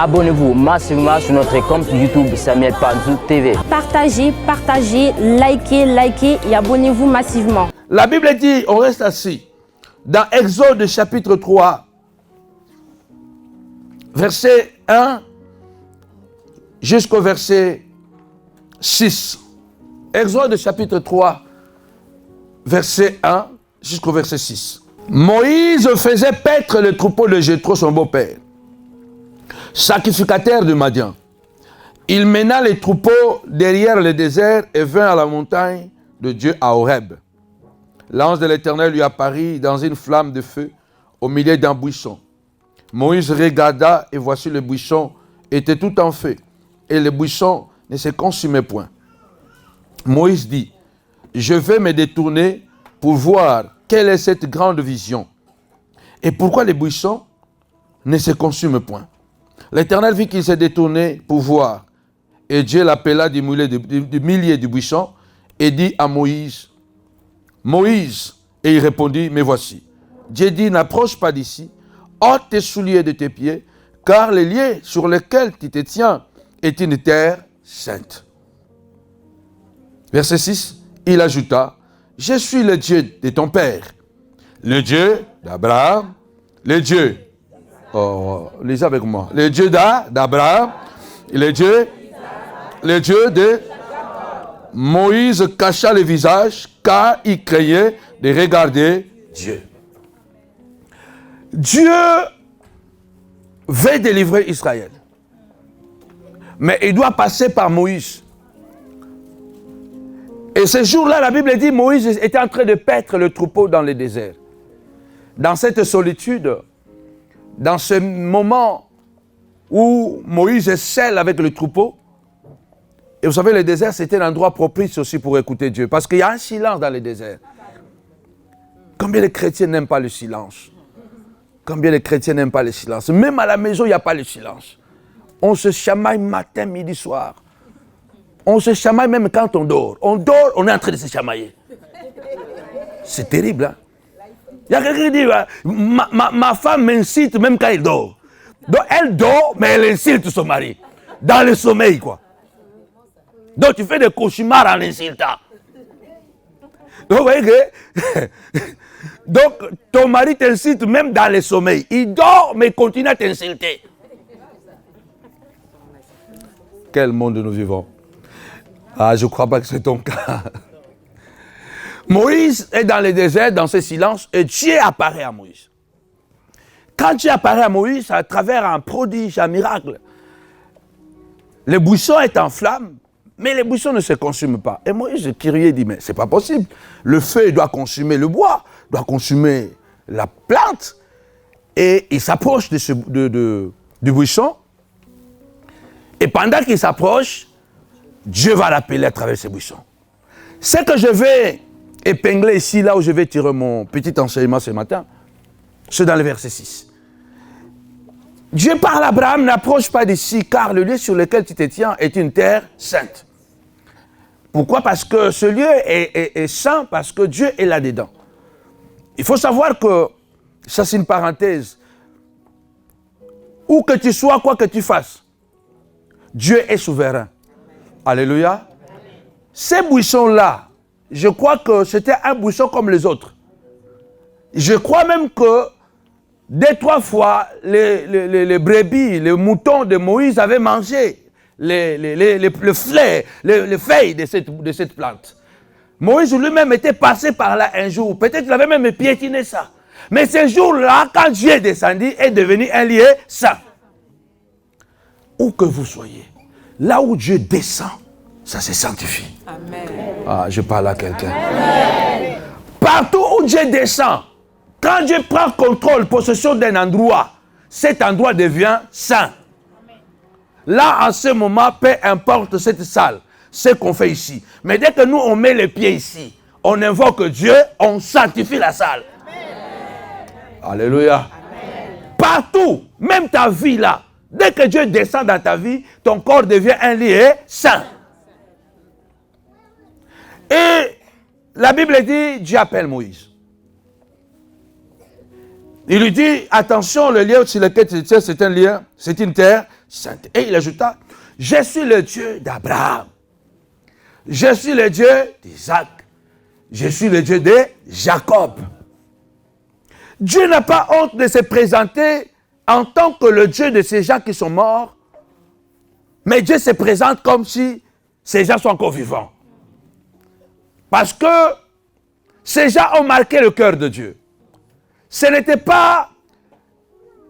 Abonnez-vous massivement sur notre compte YouTube Samuel Panzou TV. Partagez, likez et abonnez-vous massivement. La Bible dit, on reste assis, dans Exode chapitre 3, verset 1 jusqu'au verset 6. Exode chapitre 3, verset 1 jusqu'au verset 6. Moïse faisait paître le troupeau de Jéthro, son beau-père, sacrificateur de Madian. Il mena les troupeaux derrière le désert et vint à la montagne de Dieu à Horeb. L'ange de l'Éternel lui apparut dans une flamme de feu au milieu d'un buisson. Moïse regarda et voici le buisson était tout en feu et le buisson ne se consumait point. Moïse dit, je vais me détourner pour voir quelle est cette grande vision et pourquoi le buisson ne se consume point. L'Éternel vit qu'il s'est détourné pour voir et Dieu l'appela du milieu du buisson et dit à Moïse, Moïse, et il répondit, me voici. Dieu dit, n'approche pas d'ici, ôte tes souliers de tes pieds, car le lieu sur lequel tu te tiens est une terre sainte. Verset 6, il ajouta, je suis le Dieu de ton père, le Dieu d'Abraham, le Dieu, lisez avec moi, le Dieu d'Abraham, le Dieu de Moïse cacha le visage car il craignait de regarder Dieu. Dieu veut délivrer Israël. Mais il doit passer par Moïse. Et ce jour-là, la Bible dit, Moïse était en train de paître le troupeau dans le désert. Dans cette solitude, dans ce moment où Moïse est seul avec le troupeau, et vous savez, le désert, c'était un endroit propice aussi pour écouter Dieu. Parce qu'il y a un silence dans le désert. Combien de chrétiens n'aiment pas le silence? Combien de chrétiens n'aiment pas le silence? Même à la maison, il n'y a pas le silence. On se chamaille matin, midi, soir. On se chamaille même quand on dort. On dort, on est en train de se chamailler. C'est terrible, hein? Il y a quelqu'un qui dit, ma femme m'incite même quand elle dort. Donc elle dort, mais elle incite son mari. Dans le sommeil, quoi. Donc tu fais des cauchemars en insultant. Donc vous voyez que... Donc ton mari t'incite même dans le sommeil. Il dort, mais il continue à t'insulter. Quel monde nous vivons? Ah, je ne crois pas que c'est ton cas. Moïse est dans le désert, dans ce silence, et Dieu apparaît à Moïse. Quand Dieu apparaît à Moïse, c'est à travers un prodige, un miracle. Le buisson est en flamme, mais le buisson ne se consume pas. Et Moïse, curieux, dit, mais c'est pas possible. Le feu doit consumer le bois, doit consumer la plante. Et il s'approche du buisson. Et pendant qu'il s'approche, Dieu va l'appeler à travers ce buisson. Ce que je vais épingler ici, là où je vais tirer mon petit enseignement ce matin, c'est dans le verset 6. Dieu parle à Abraham, n'approche pas d'ici, car le lieu sur lequel tu te tiens est une terre sainte. Pourquoi? Parce que ce lieu est saint, parce que Dieu est là-dedans. Il faut savoir que, ça c'est une parenthèse, où que tu sois, quoi que tu fasses, Dieu est souverain. Alléluia. Ces buissons-là, je crois que c'était un buisson comme les autres. Je crois même que 2-3 fois, les brebis, les moutons de Moïse avaient mangé les feuilles de cette plante. Moïse lui-même était passé par là un jour. Peut-être qu'il avait même piétiné ça. Mais ce jour-là, quand Dieu est descendu, est devenu un lieu saint. Où que vous soyez, là où Dieu descend, ça se sanctifie. Amen. Ah, je parle à quelqu'un. Amen. Partout où Dieu descend, quand Dieu prend contrôle, possession d'un endroit, cet endroit devient saint. Là, en ce moment, peu importe cette salle, ce qu'on fait ici. Mais dès que nous, on met les pieds ici, on invoque Dieu, on sanctifie la salle. Amen. Alléluia. Amen. Partout, même ta vie là, dès que Dieu descend dans ta vie, ton corps devient un lieu saint. Et la Bible dit, Dieu appelle Moïse. Il lui dit, attention, le lieu sur lequel tu te tiens, c'est un lieu, c'est une terre sainteté. Et il ajouta, je suis le Dieu d'Abraham. Je suis le Dieu d'Isaac. Je suis le Dieu de Jacob. Dieu n'a pas honte de se présenter en tant que le Dieu de ces gens qui sont morts, mais Dieu se présente comme si ces gens sont encore vivants. Parce que ces gens ont marqué le cœur de Dieu. Ce n'était pas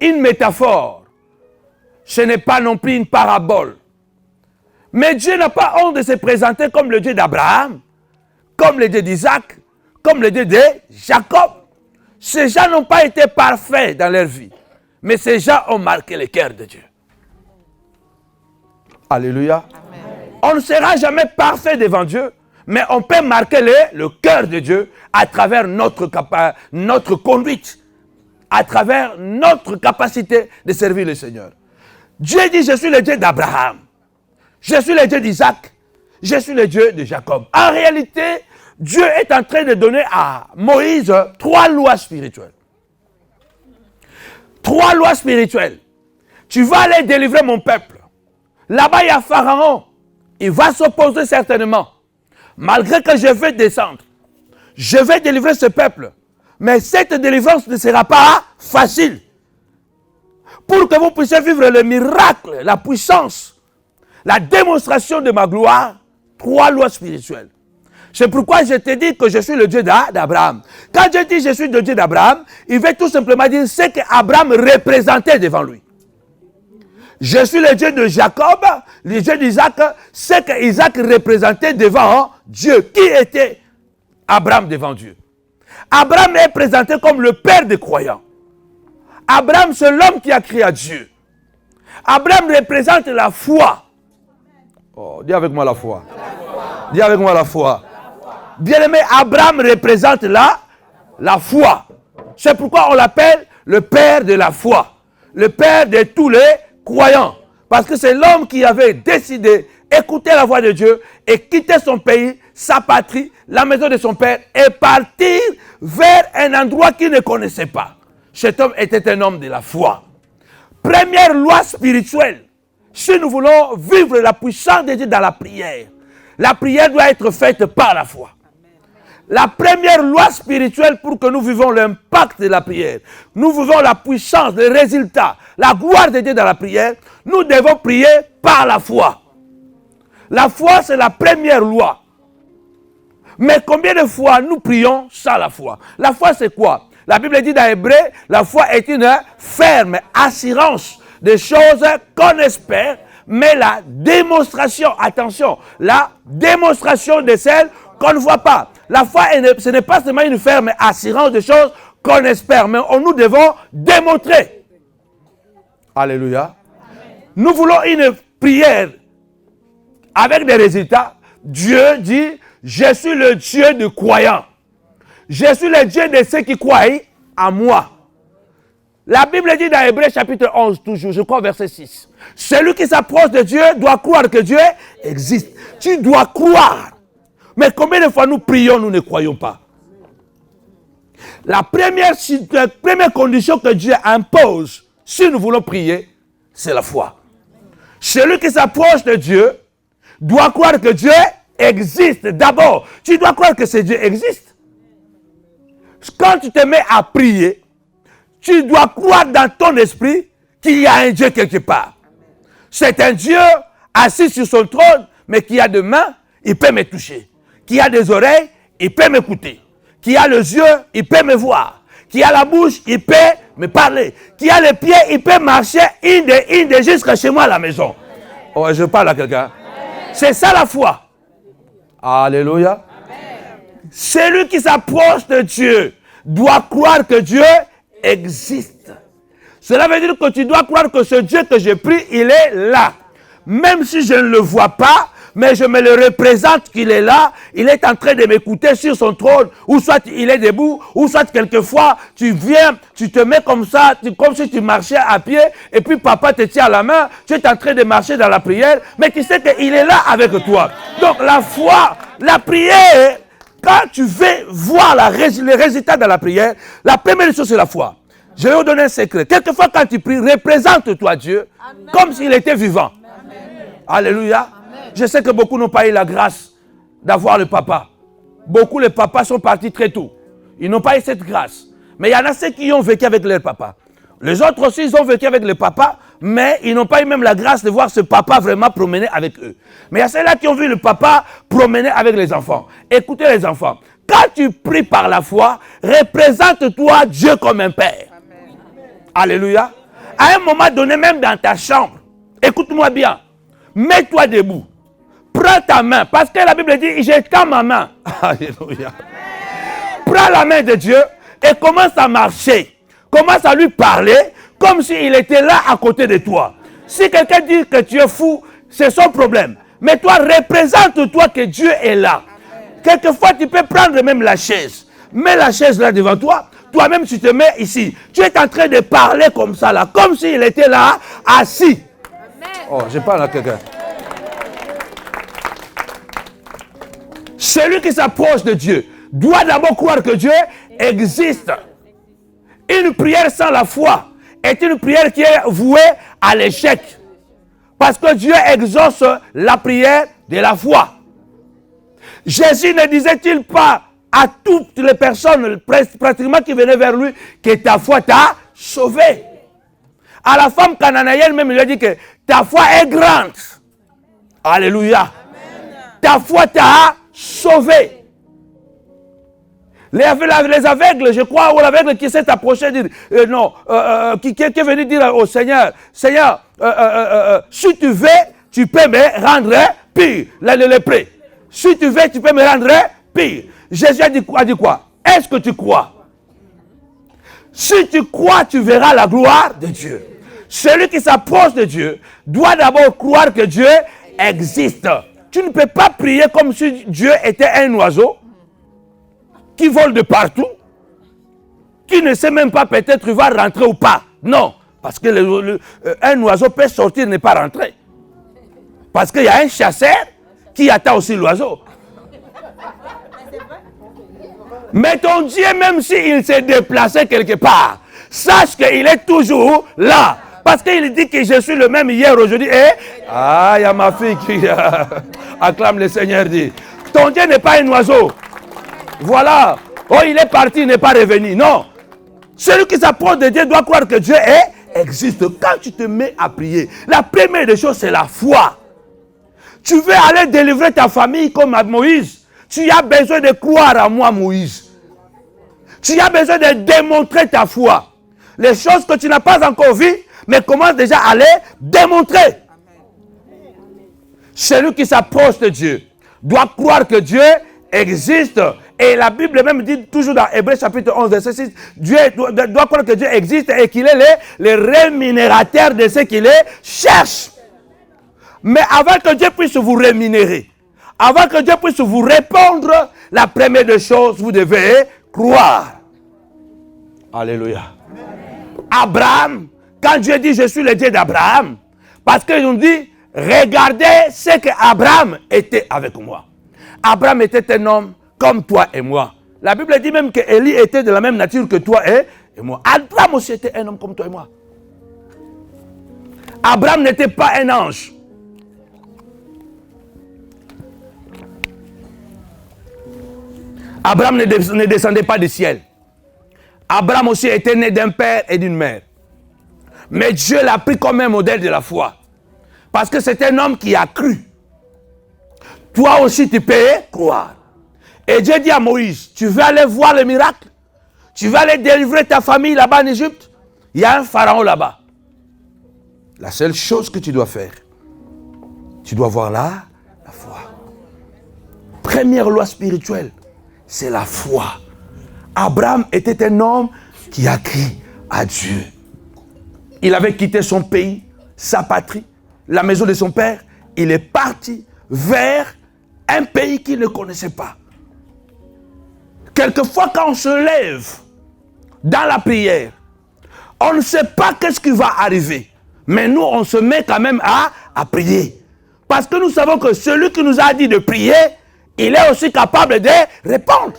une métaphore. Ce n'est pas non plus une parabole. Mais Dieu n'a pas honte de se présenter comme le Dieu d'Abraham, comme le Dieu d'Isaac, comme le Dieu de Jacob. Ces gens n'ont pas été parfaits dans leur vie, mais ces gens ont marqué le cœur de Dieu. Alléluia. Amen. On ne sera jamais parfait devant Dieu, mais on peut marquer le cœur de Dieu à travers notre conduite, à travers notre capacité de servir le Seigneur. Dieu dit, je suis le Dieu d'Abraham, je suis le Dieu d'Isaac, je suis le Dieu de Jacob. En réalité, Dieu est en train de donner à Moïse 3 lois spirituelles. 3 lois spirituelles. Tu vas aller délivrer mon peuple. Là-bas, il y a Pharaon. Il va s'opposer certainement. Malgré que je vais descendre, je vais délivrer ce peuple. Mais cette délivrance ne sera pas facile. Pour que vous puissiez vivre le miracle, la puissance, la démonstration de ma gloire, 3 lois spirituelles. C'est pourquoi je te dis que je suis le Dieu d'Abraham. Quand je dis je suis le Dieu d'Abraham, il veut tout simplement dire ce qu'Abraham représentait devant lui. Je suis le Dieu de Jacob, le Dieu d'Isaac, ce qu'Isaac représentait devant Dieu. Qui était Abraham devant Dieu? Abraham est présenté comme le père des croyants. Abraham, c'est l'homme qui a crié à Dieu. Abraham représente la foi. Oh, dis avec moi la foi. Dis avec moi la foi. Bien-aimé, Abraham représente la foi. C'est pourquoi on l'appelle le père de la foi. Le père de tous les croyants. Parce que c'est l'homme qui avait décidé d'écouter la voix de Dieu et quitter son pays, sa patrie, la maison de son père et partir vers un endroit qu'il ne connaissait pas. Cet homme était un homme de la foi. Première loi spirituelle. Si nous voulons vivre la puissance de Dieu dans la prière doit être faite par la foi. La première loi spirituelle pour que nous vivons l'impact de la prière, nous vivons la puissance, le résultat, la gloire de Dieu dans la prière, nous devons prier par la foi. La foi, c'est la première loi. Mais combien de fois nous prions sans la foi? La foi, c'est quoi? La Bible dit dans Hébreu, la foi est une ferme assurance des choses qu'on espère, mais la démonstration, attention, la démonstration de celles qu'on ne voit pas. La foi, ce n'est pas seulement une ferme assurance de choses qu'on espère, mais nous devons démontrer. Alléluia. Amen. Nous voulons une prière avec des résultats. Dieu dit, je suis le Dieu du croyant. Je suis le Dieu de ceux qui croient à moi. La Bible dit dans Hébreu chapitre 11, toujours, je crois verset 6. Celui qui s'approche de Dieu doit croire que Dieu existe. Tu dois croire. Mais combien de fois nous prions, nous ne croyons pas? La première condition que Dieu impose, si nous voulons prier, c'est la foi. Celui qui s'approche de Dieu doit croire que Dieu existe. D'abord, tu dois croire que ce Dieu existe. Quand tu te mets à prier, tu dois croire dans ton esprit qu'il y a un Dieu quelque part. C'est un Dieu assis sur son trône, mais qui a des mains, il peut me toucher. Qui a des oreilles, il peut m'écouter. Qui a les yeux, il peut me voir. Qui a la bouche, il peut me parler. Qui a les pieds, il peut marcher inde jusqu'à chez moi à la maison. Oh, je parle à quelqu'un. C'est ça la foi. Alléluia. Celui qui s'approche de Dieu doit croire que Dieu existe. Cela veut dire que tu dois croire que ce Dieu que je prie, il est là. Même si je ne le vois pas, mais je me le représente qu'il est là, il est en train de m'écouter sur son trône, ou soit il est debout, ou soit quelquefois tu viens, tu te mets comme ça, comme si tu marchais à pied, et puis papa te tient à la main, tu es en train de marcher dans la prière, mais tu sais qu'il est là avec toi. Donc la foi, la prière, quand tu veux voir les résultats de la prière, la première chose c'est la foi. Je vais vous donner un secret. Quelquefois, quand tu pries, représente-toi Dieu comme s'il était vivant. Amen. Alléluia. Amen. Je sais que beaucoup n'ont pas eu la grâce d'avoir le papa. Beaucoup, les papas sont partis très tôt. Ils n'ont pas eu cette grâce. Mais il y en a ceux qui ont vécu avec leur papa. Les autres aussi, ils ont vécu avec le papa, mais ils n'ont pas eu même la grâce de voir ce papa vraiment promener avec eux. Mais il y a ceux-là qui ont vu le papa promener avec les enfants. Écoutez les enfants, quand tu pries par la foi, représente-toi Dieu comme un père. Amen. Alléluia. À un moment donné, même dans ta chambre, écoute-moi bien, mets-toi debout. Prends ta main, parce que la Bible dit, j'étends ma main. Alléluia. Prends la main de Dieu et commence à marcher. Commence à lui parler comme s'il était là à côté de toi. Si quelqu'un dit que tu es fou, c'est son problème. Mais toi, représente-toi que Dieu est là. Quelquefois, tu peux prendre même la chaise. Mets la chaise là devant toi. Toi-même, tu te mets ici. Tu es en train de parler comme ça là, comme s'il était là, assis. Oh, je parle à quelqu'un. Celui qui s'approche de Dieu doit d'abord croire que Dieu existe. Une prière sans la foi est une prière qui est vouée à l'échec. Parce que Dieu exauce la prière de la foi. Jésus ne disait-il pas à toutes les personnes pratiquement qui venaient vers lui que ta foi t'a sauvé? À la femme cananéenne même, il lui a dit que ta foi est grande. Alléluia. Amen. Ta foi t'a sauvé. Les aveugles, je crois, ou l'aveugle qui s'est approché, dire, qui est venu dire au Seigneur, Seigneur, si tu veux, tu peux me rendre pire. Le lépreux. Si tu veux, tu peux me rendre pire. Jésus a dit quoi? Est-ce que tu crois? Si tu crois, tu verras la gloire de Dieu. Celui qui s'approche de Dieu doit d'abord croire que Dieu existe. Tu ne peux pas prier comme si Dieu était un oiseau qui vole de partout, qui ne sait même pas peut-être il va rentrer ou pas. Non, parce que un oiseau peut sortir et ne pas rentrer. Parce qu'il y a un chasseur qui attend aussi l'oiseau. Mais ton Dieu, même s'il s'est déplacé quelque part, sache qu'il est toujours là. Parce qu'il dit que je suis le même hier, aujourd'hui. Et il y a ma fille qui acclame le Seigneur, dit. Ton Dieu n'est pas un oiseau. Voilà. Oh, il est parti, il n'est pas revenu. Non. Celui qui s'approche de Dieu doit croire que Dieu existe. Quand tu te mets à prier, la première des choses, c'est la foi. Tu veux aller délivrer ta famille comme à Moïse. Tu as besoin de croire à moi, Moïse. Tu as besoin de démontrer ta foi. Les choses que tu n'as pas encore vues, mais commence déjà à les démontrer. Celui qui s'approche de Dieu doit croire que Dieu existe. Et la Bible même dit toujours dans Hébreux chapitre 11, verset 6, Dieu doit croire que Dieu existe et qu'il est le rémunérateur de ceux qui les cherchent. Mais avant que Dieu puisse vous rémunérer, avant que Dieu puisse vous répondre, la première des choses, vous devez croire. Alléluia. Abraham, quand Dieu dit je suis le Dieu d'Abraham, parce qu'ils ont dit, regardez ce qu'Abraham était avec moi. Abraham était un homme comme toi et moi. La Bible dit même que Élie était de la même nature que toi et moi. Abraham aussi était un homme comme toi et moi. Abraham n'était pas un ange. Abraham ne descendait pas du ciel. Abraham aussi était né d'un père et d'une mère. Mais Dieu l'a pris comme un modèle de la foi. Parce que c'est un homme qui a cru. Toi aussi tu peux croire. Et Dieu dit à Moïse, tu veux aller voir le miracle? Tu veux aller délivrer ta famille là-bas en Égypte? Il y a un pharaon là-bas. La seule chose que tu dois faire, tu dois voir là la foi. Première loi spirituelle, c'est la foi. Abraham était un homme qui a crié à Dieu. Il avait quitté son pays, sa patrie, la maison de son père. Il est parti vers un pays qu'il ne connaissait pas. Quelquefois, quand on se lève dans la prière, on ne sait pas qu'est-ce qui va arriver. Mais nous, on se met quand même à prier. Parce que nous savons que celui qui nous a dit de prier, il est aussi capable de répondre.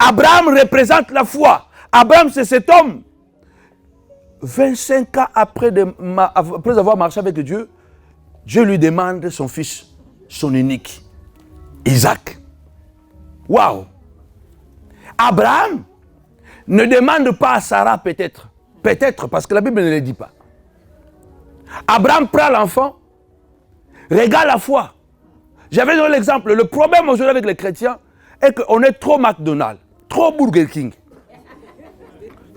Abraham représente la foi. Abraham, c'est cet homme. 25 ans après avoir marché avec Dieu, Dieu lui demande son fils, son unique, Isaac. Waouh! Abraham ne demande pas à Sarah peut-être. Peut-être, parce que la Bible ne le dit pas. Abraham prend l'enfant, regarde la foi. J'avais donné l'exemple. Le problème aujourd'hui avec les chrétiens est qu'on est trop McDonald's, trop Burger King.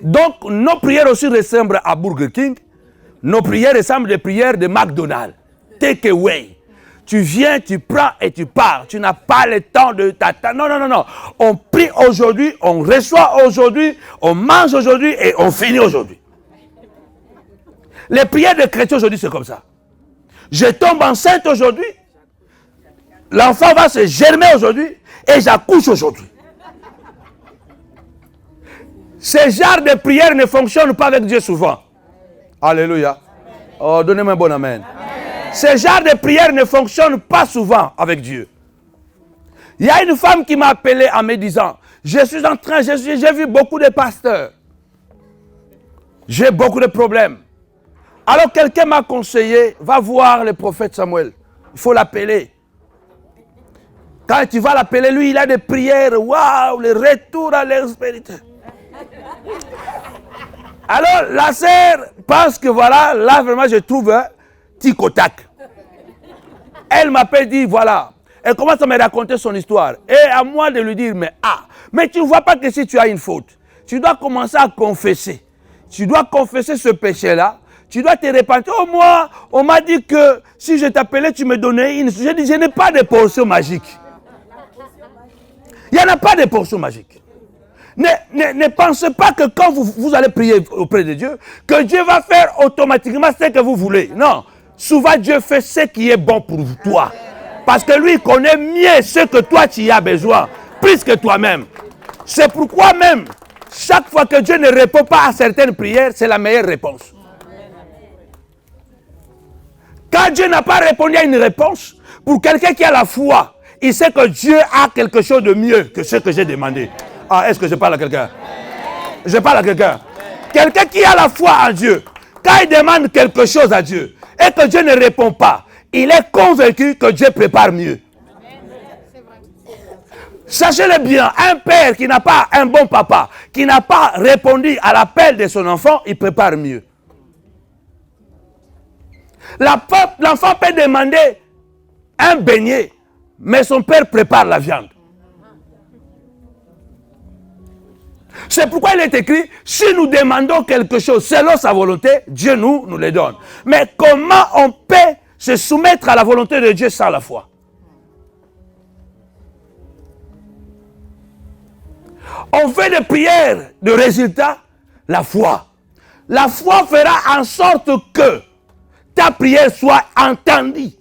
Donc, nos prières aussi ressemblent à Burger King. Nos prières ressemblent des prières de McDonald's. Take away. Tu viens, tu prends et tu pars. Tu n'as pas le temps de t'attendre. Non, non, non, non. On prie aujourd'hui, on reçoit aujourd'hui, on mange aujourd'hui et on finit aujourd'hui. Les prières des chrétiens aujourd'hui, c'est comme ça. Je tombe enceinte aujourd'hui. L'enfant va se germer aujourd'hui et j'accouche aujourd'hui. Ce genre de prière ne fonctionne pas avec Dieu souvent. Alléluia. Oh, donnez-moi un bon amen. Ce genre de prière ne fonctionne pas souvent avec Dieu. Il y a une femme qui m'a appelé en me disant, j'ai vu beaucoup de pasteurs. J'ai beaucoup de problèmes. Alors quelqu'un m'a conseillé, va voir le prophète Samuel. Il faut l'appeler. Quand tu vas l'appeler, lui, il a des prières. Waouh, le retour à l'expérience. Alors, la sœur pense que voilà, là vraiment je trouve un tic au tac. Elle m'appelle, dit voilà. Elle commence à me raconter son histoire. Et à moi de lui dire, mais tu ne vois pas que si tu as une faute, tu dois commencer à confesser. Tu dois confesser ce péché-là. Tu dois te repentir. Oh, moi, on m'a dit que si je t'appelais, tu me donnais une. Je dis, je n'ai pas de portion magique. Il n'y en a pas de portion magique. Ne pensez pas que quand vous allez prier auprès de Dieu, que Dieu va faire automatiquement ce que vous voulez. Non. Souvent, Dieu fait ce qui est bon pour toi. Parce que lui, il connaît mieux ce que toi, tu as besoin, plus que toi-même. C'est pourquoi même, chaque fois que Dieu ne répond pas à certaines prières, c'est la meilleure réponse. Quand Dieu n'a pas répondu à une réponse, pour quelqu'un qui a la foi, il sait que Dieu a quelque chose de mieux que ce que j'ai demandé. Ah, est-ce que je parle à quelqu'un? Je parle à quelqu'un. Quelqu'un qui a la foi en Dieu, quand il demande quelque chose à Dieu et que Dieu ne répond pas, il est convaincu que Dieu prépare mieux. Sachez-le bien, un père qui n'a pas un bon papa, qui n'a pas répondu à l'appel de son enfant, il prépare mieux. L'enfant peut demander un beignet, mais son père prépare la viande. C'est pourquoi il est écrit, si nous demandons quelque chose selon sa volonté, Dieu nous le donne. Mais comment on peut se soumettre à la volonté de Dieu sans la foi? On fait des prières de résultat, la foi. La foi fera en sorte que ta prière soit entendue.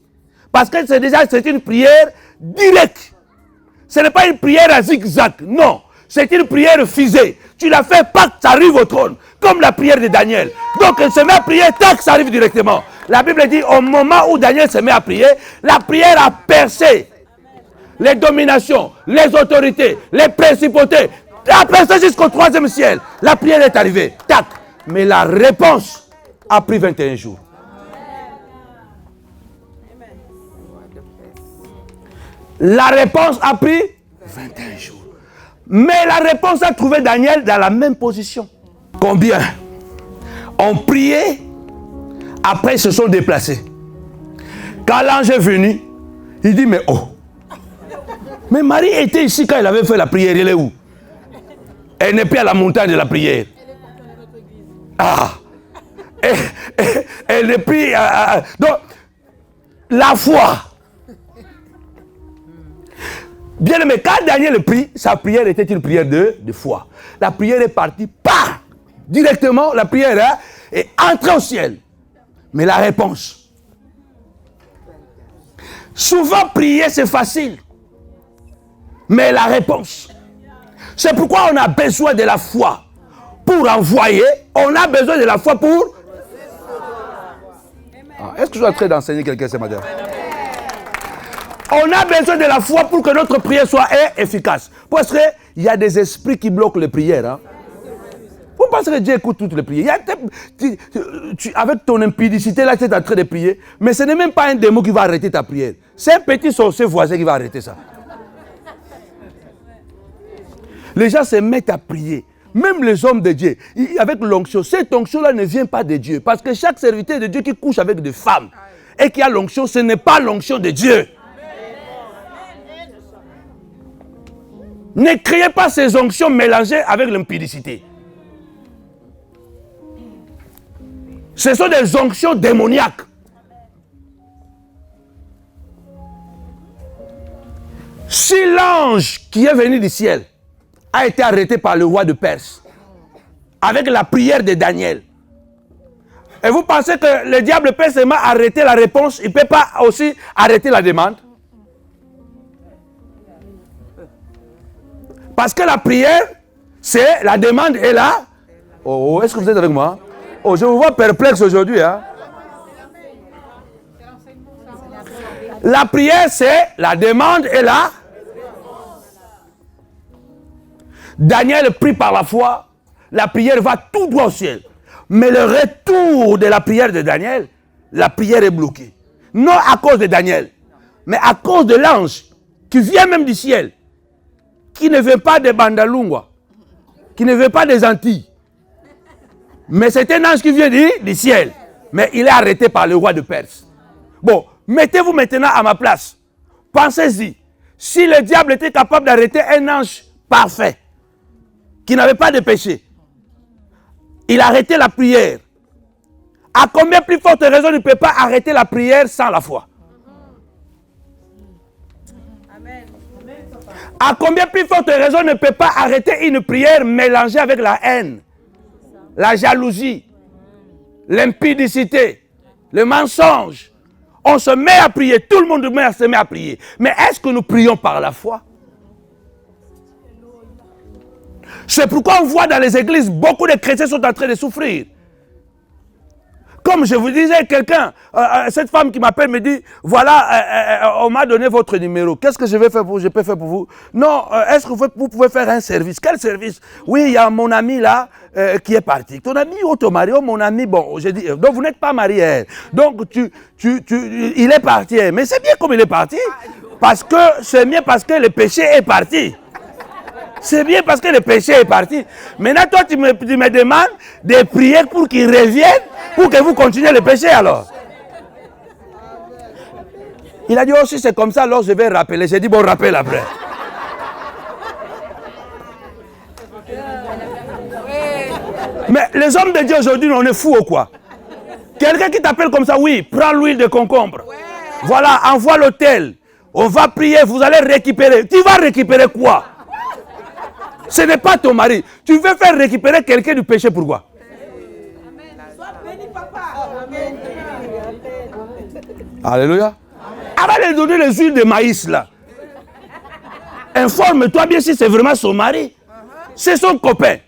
Parce que c'est une prière directe. Ce n'est pas une prière à zigzag, non. C'est une prière fusée. Tu la fais pas que ça arrive au trône. Comme la prière de Daniel. Donc elle se met à prier, tac, ça arrive directement. La Bible dit, au moment où Daniel se met à prier, la prière a percé les dominations, les autorités, les principautés. A percé jusqu'au 3e ciel. La prière est arrivée, tac. Mais la réponse a pris 21 jours. La réponse a pris 21 jours. Mais la réponse a trouvé Daniel dans la même position. Combien ont prié, après ils se sont déplacés. Quand l'ange est venu, il dit, mais oh, mais Marie était ici quand elle avait fait la prière, elle est où? Elle n'est plus à la montagne de la prière. Ah, elle n'est plus... donc, la foi. Bien aimé, quand Daniel prie, sa prière était une prière de foi. La prière est partie, directement, la prière est entrée au ciel. Mais la réponse. Souvent, prier, c'est facile. Mais la réponse. C'est pourquoi on a besoin de la foi pour envoyer. On a besoin de la foi pour... Est-ce que je suis en train d'enseigner quelqu'un ce matin? On a besoin de la foi pour que notre prière soit efficace. Parce qu'il y a des esprits qui bloquent les prières. penses que Dieu écoute toutes les prières. Avec ton impudicité, là, tu es en train de prier. Mais ce n'est même pas un démon qui va arrêter ta prière. C'est un petit sorcier voisin qui va arrêter ça. Les gens se mettent à prier. Même les hommes de Dieu, avec l'onction. Cette onction-là ne vient pas de Dieu. Parce que chaque serviteur de Dieu qui couche avec des femmes et qui a l'onction, ce n'est pas l'onction de Dieu. Ne créez pas ces onctions mélangées avec l'impudicité. Ce sont des onctions démoniaques. Si l'ange qui est venu du ciel a été arrêté par le roi de Perse avec la prière de Daniel, et vous pensez que le diable peut seulement arrêter la réponse, il ne peut pas aussi arrêter la demande? Parce que la prière, c'est la demande est là. Oh, est-ce que vous êtes avec moi? Oh, je vous vois perplexe aujourd'hui. Hein? La prière, c'est la demande est là. Daniel prie par la foi. La prière va tout droit au ciel. Mais le retour de la prière de Daniel, la prière est bloquée. Non à cause de Daniel, mais à cause de l'ange qui vient même du ciel. Qui ne veut pas de Bandalungwa, qui ne veut pas des Antilles. Mais c'est un ange qui vient du ciel. Mais il est arrêté par le roi de Perse. Bon, mettez-vous maintenant à ma place. Pensez-y. Si le diable était capable d'arrêter un ange parfait, qui n'avait pas de péché, il arrêtait la prière. À combien plus forte raison il ne peut pas arrêter la prière sans la foi? À combien plus forte raison ne peut pas arrêter une prière mélangée avec la haine, la jalousie, l'impudicité, le mensonge? On se met à prier, tout le monde se met à prier. Mais est-ce que nous prions par la foi? C'est pourquoi on voit dans les églises, beaucoup de chrétiens sont en train de souffrir. Comme je vous disais, quelqu'un, cette femme qui m'appelle me dit, voilà, on m'a donné votre numéro. Qu'est-ce que je peux faire pour vous? Non, est-ce que vous pouvez faire un service? Quel service? Oui, il y a mon ami là qui est parti. Ton ami ou ton mari? Oh, mon ami, bon, j'ai dit, donc vous n'êtes pas marié. Donc, il est parti. Mais c'est bien comme il est parti. Parce que, c'est bien parce que le péché est parti. C'est bien parce que le péché est parti. Maintenant, toi, tu me demandes de prier pour qu'il revienne, pour que vous continuez le péché alors. Il a dit, oh, si c'est comme ça, alors je vais rappeler. J'ai dit, bon, rappelle après. Mais les hommes de Dieu aujourd'hui, on est fous ou quoi? Quelqu'un qui t'appelle comme ça, oui, prends l'huile de concombre. Voilà, envoie l'hôtel. On va prier, vous allez récupérer. Tu vas récupérer quoi? Ce n'est pas ton mari. Tu veux faire récupérer quelqu'un du péché, pourquoi? Alléluia. Arrête de donner les huiles de maïs là. Informe-toi bien si c'est vraiment son mari. C'est son copain.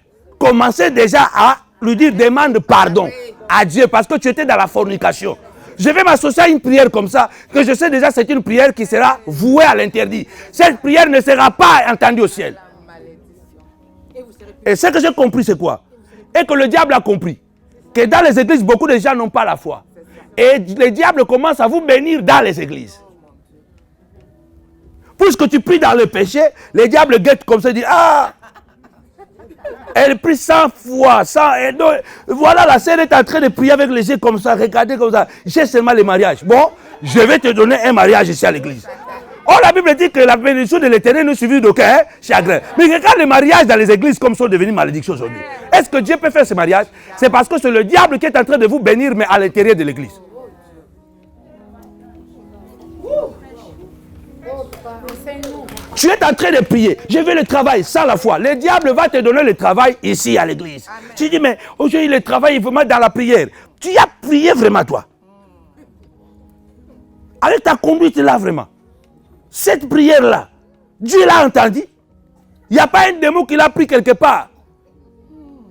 Commencez déjà à lui dire demande pardon à Dieu parce que tu étais dans la fornication. Je vais m'associer à une prière comme ça, que je sais déjà c'est une prière qui sera vouée à l'interdit. Cette prière ne sera pas entendue au ciel. Et ce que j'ai compris, c'est quoi? Et que le diable a compris. Que dans les églises, beaucoup de gens n'ont pas la foi. Et le diable commence à vous bénir dans les églises. Puisque tu pries dans le péché, le diable guette comme ça et dit, ah, elle prie 100 fois, 100, et donc, voilà, la sœur est en train de prier avec les yeux comme ça, regardez comme ça. J'ai seulement les mariages. Bon, je vais te donner un mariage ici à l'église. Oh, la Bible dit que la bénédiction de l'Éternel ne suffit d'aucun chagrin. Mais regarde les mariages dans les églises comme sont devenus malédictions aujourd'hui. Est-ce que Dieu peut faire ce mariage? C'est parce que c'est le diable qui est en train de vous bénir, mais à l'intérieur de l'église. Tu es en train de prier. Je veux le travail sans la foi. Le diable va te donner le travail ici à l'église. Tu dis, mais aujourd'hui, le travail est vraiment dans la prière. Tu as prié vraiment, toi. Avec ta conduite là, vraiment. Cette prière-là, Dieu l'a entendu. Il n'y a pas un démon qui l'a pris quelque part.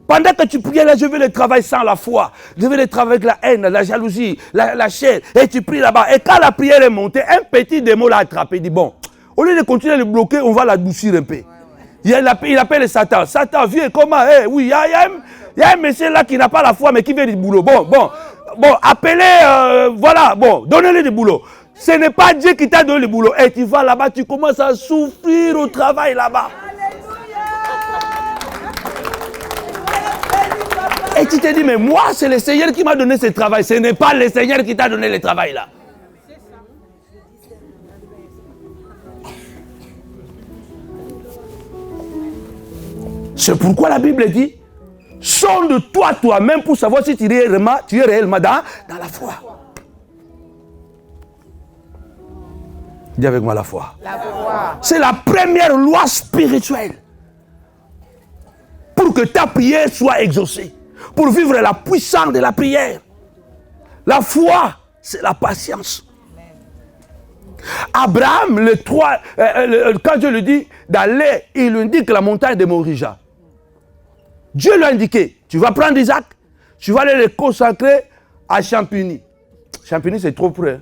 Pendant que tu priais là, je veux le travail sans la foi. Je veux le travail avec la haine, la jalousie, la chair. Et tu pries là-bas. Et quand la prière est montée, un petit démon l'a attrapé. Il dit, bon, au lieu de continuer à le bloquer, on va l'adoucir un peu. Il appelle Satan. Satan, viens, comment? Oui, Il y a un monsieur là qui n'a pas la foi, mais qui veut du boulot. Bon, appelez, voilà, bon, donnez-lui du boulot. Ce n'est pas Dieu qui t'a donné le boulot. Et tu vas là-bas, tu commences à souffrir au travail là-bas. Et tu te dis, mais moi, c'est le Seigneur qui m'a donné ce travail. Ce n'est pas le Seigneur qui t'a donné le travail là. C'est pourquoi la Bible dit, sonde-toi toi-même pour savoir si tu es réellement dans la foi. Dis avec moi la foi. La foi. C'est la première loi spirituelle pour que ta prière soit exaucée. Pour vivre la puissance de la prière. La foi, c'est la patience. Abraham, quand Dieu lui dit d'aller, il lui indique la montagne de Morija. Dieu lui a indiqué, tu vas prendre Isaac, tu vas aller le consacrer à Champigny. Champigny, c'est trop près.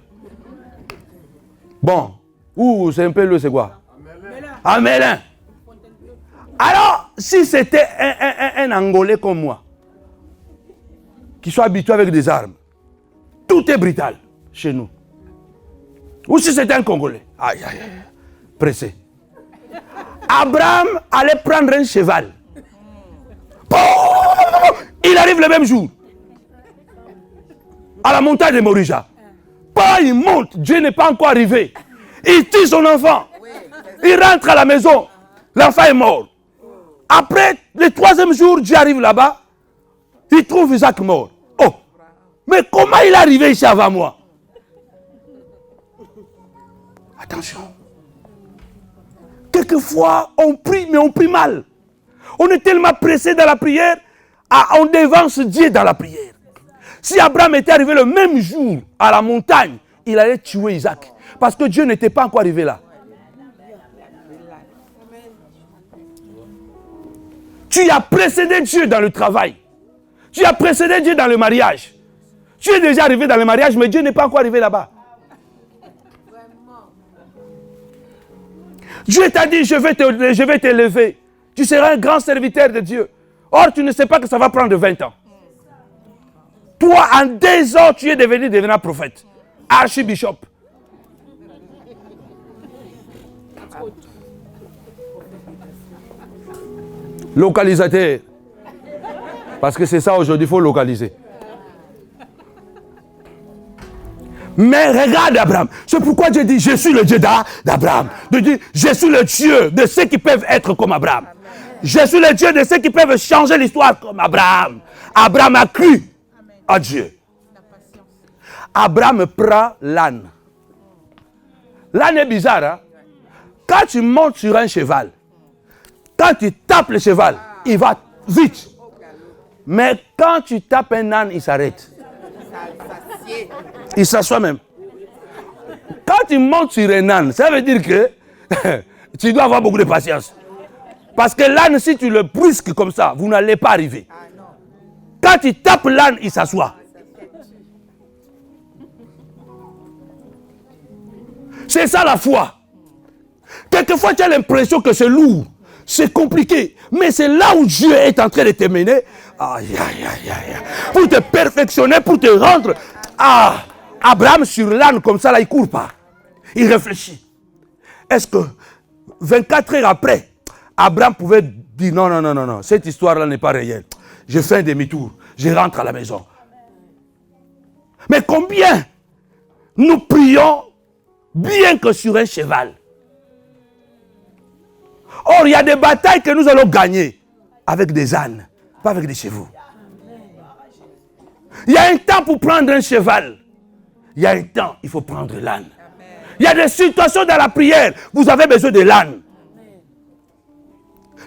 Bon, c'est un peu le, c'est quoi? À Mélin. Alors, si c'était un Angolais comme moi, qui soit habitué avec des armes, tout est brutal chez nous. Ou si c'était un Congolais, pressé. Abraham allait prendre un cheval. Il arrive le même jour à la montagne de Morija. Il monte, Dieu n'est pas encore arrivé. Il tue son enfant. Il rentre à la maison. L'enfant est mort. Après, le 3e jour, Dieu arrive là-bas. Il trouve Isaac mort. Oh, mais comment il est arrivé ici avant moi? Attention. Quelquefois, on prie, mais on prie mal. On est tellement pressé dans la prière, on dévance Dieu dans la prière. Si Abraham était arrivé le même jour à la montagne, il allait tuer Isaac. Parce que Dieu n'était pas encore arrivé là. Tu as précédé Dieu dans le travail. Tu as précédé Dieu dans le mariage. Tu es déjà arrivé dans le mariage, mais Dieu n'est pas encore arrivé là-bas. Dieu t'a dit, je vais t'élever. Tu seras un grand serviteur de Dieu. Or, tu ne sais pas que ça va prendre 20 ans. Toi, en 2 ans, tu es devenu prophète. Archibishop. Localisateur. Parce que c'est ça aujourd'hui, il faut localiser. Mais regarde Abraham. C'est pourquoi Dieu dit, je suis le Dieu d'Abraham. Dieu dit, je suis le Dieu de ceux qui peuvent être comme Abraham. Je suis le Dieu de ceux qui peuvent changer l'histoire comme Abraham. Abraham a cru à Dieu. Abraham prend l'âne. L'âne est bizarre. Hein? Quand tu montes sur un cheval, quand tu tapes le cheval, il va vite. Mais quand tu tapes un âne, il s'arrête. Il s'assoit même. Quand tu montes sur un âne, ça veut dire que tu dois avoir beaucoup de patience. Parce que l'âne, si tu le brusques comme ça, vous n'allez pas arriver. Quand tu tapes l'âne, il s'assoit. C'est ça la foi. Quelquefois, tu as l'impression que c'est lourd, c'est compliqué. Mais c'est là où Dieu est en train de te mener. Pour te perfectionner, pour te rendre. Abraham sur l'âne comme ça, là, il ne court pas. Il réfléchit. Est-ce que 24 heures après, Abraham pouvait dire non, cette histoire-là n'est pas réelle. Je fais un demi-tour, je rentre à la maison. Mais combien nous prions bien que sur un cheval? Or, il y a des batailles que nous allons gagner avec des ânes, pas avec des chevaux. Il y a un temps pour prendre un cheval. Il y a un temps, il faut prendre l'âne. Il y a des situations dans la prière, vous avez besoin de l'âne.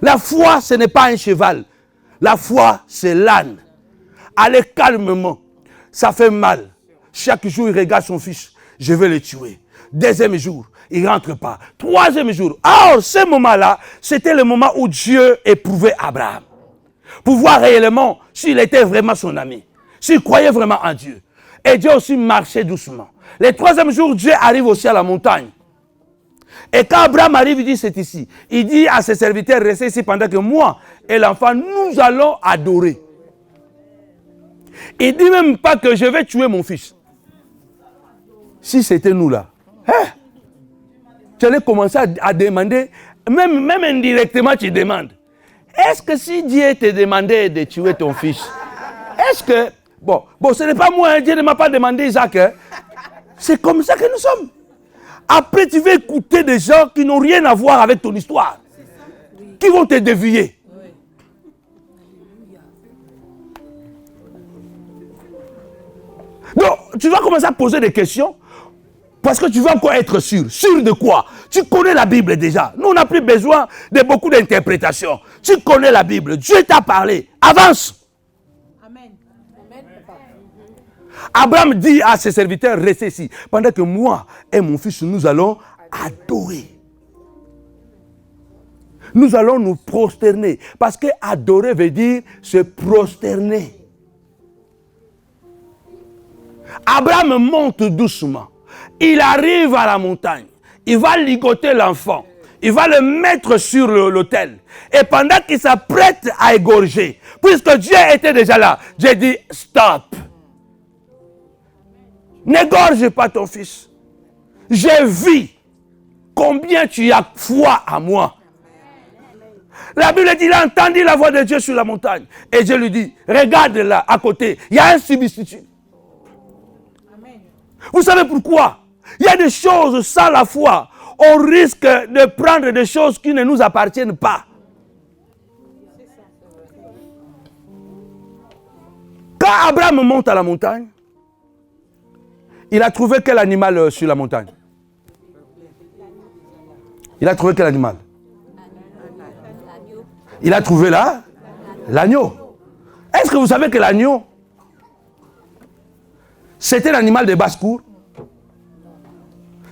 La foi, ce n'est pas un cheval. La foi, c'est l'âne. Allez calmement. Ça fait mal. Chaque jour, il regarde son fils. Je vais le tuer. 2e jour, il ne rentre pas. 3e jour. Or, ce moment-là, c'était le moment où Dieu éprouvait Abraham. Pour voir réellement s'il était vraiment son ami. S'il croyait vraiment en Dieu. Et Dieu aussi marchait doucement. Le 3e jour, Dieu arrive aussi à la montagne. Et quand Abraham arrive, il dit, c'est ici. Il dit à ses serviteurs, restez ici pendant que moi et l'enfant, nous allons adorer. Il ne dit même pas que je vais tuer mon fils. Si c'était nous là, tu allais commencer à demander, même indirectement tu demandes. Est-ce que si Dieu te demandait de tuer ton fils, est-ce que... Bon, ce n'est pas moi, Dieu ne m'a pas demandé Isaac. C'est comme ça que nous sommes. Après, tu vas écouter des gens qui n'ont rien à voir avec ton histoire. Qui vont te dévier. Donc, tu vas commencer à poser des questions parce que tu veux encore être sûr. Sûr de quoi? Tu connais la Bible déjà. Nous, on n'a plus besoin de beaucoup d'interprétations. Tu connais la Bible. Dieu t'a parlé. Avance. Amen. Abraham dit à ses serviteurs, restez ici. Pendant que moi et mon fils, nous allons adorer. Nous allons nous prosterner. Parce que adorer veut dire se prosterner. Abraham monte doucement. Il arrive à la montagne. Il va ligoter l'enfant. Il va le mettre sur l'autel. Et pendant qu'il s'apprête à égorger, puisque Dieu était déjà là, Dieu dit stop. N'égorge pas ton fils. J'ai vu combien tu as foi à moi. La Bible dit, il a entendu la voix de Dieu sur la montagne. Et Dieu lui dit, regarde là, à côté, il y a un substitut. Vous savez pourquoi? Il y a des choses sans la foi. On risque de prendre des choses qui ne nous appartiennent pas. Quand Abraham monte à la montagne, il a trouvé quel animal sur la montagne? Il a trouvé quel animal? Il a trouvé là l'agneau. Est-ce que vous savez que l'agneau, c'était l'animal de basse-cour?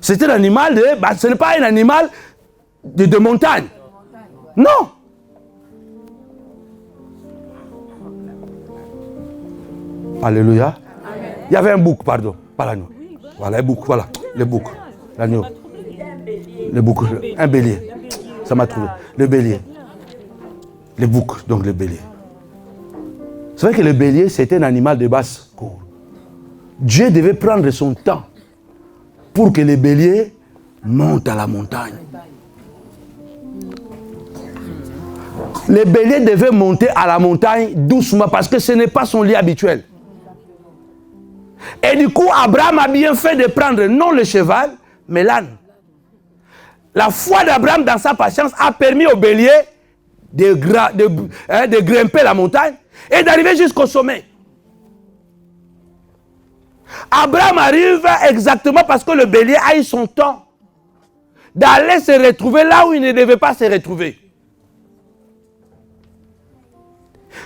C'était l'animal de... ce n'est pas un animal de montagne. Non. Alléluia. Amen. Il y avait un bouc, pardon. Pas l'agneau. Voilà, un bouc, voilà. Le bouc. L'agneau. Le bouc. Un bélier. Ça m'a trouvé. Le bélier. Le bouc, donc le bélier. C'est vrai que le bélier, c'était un animal de basse cour. Dieu devait prendre son temps pour que les béliers montent à la montagne. Les béliers devaient monter à la montagne doucement parce que ce n'est pas son lit habituel. Et du coup, Abraham a bien fait de prendre non le cheval, mais l'âne. La foi d'Abraham dans sa patience a permis aux béliers de grimper la montagne et d'arriver jusqu'au sommet. Abraham arrive exactement parce que le bélier a eu son temps d'aller se retrouver là où il ne devait pas se retrouver.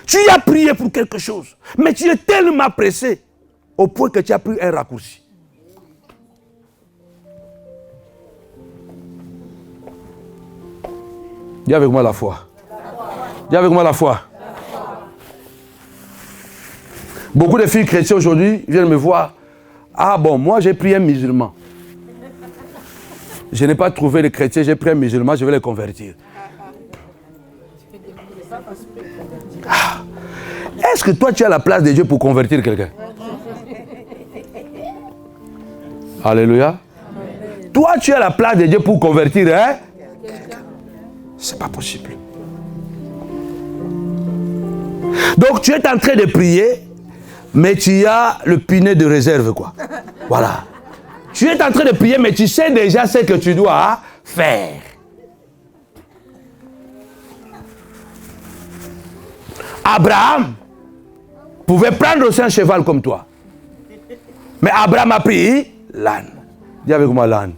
Tu as prié pour quelque chose, mais tu es tellement pressé au point que tu as pris un raccourci. Dis avec moi la foi. Dis avec moi la foi. Beaucoup de filles chrétiennes aujourd'hui viennent me voir. Ah bon, moi j'ai pris un musulman. Je n'ai pas trouvé de chrétien, j'ai pris un musulman, je vais le convertir. Ah. Est-ce que toi tu as la place de Dieu pour convertir quelqu'un? Alléluia. Toi tu as la place de Dieu pour convertir, hein? C'est pas possible. Donc tu es en train de prier, mais tu as le pinet de réserve, quoi. Voilà. Tu es en train de prier, mais tu sais déjà ce que tu dois faire. Abraham pouvait prendre aussi un cheval comme toi. Mais Abraham a pris l'âne. Dis avec moi l'âne.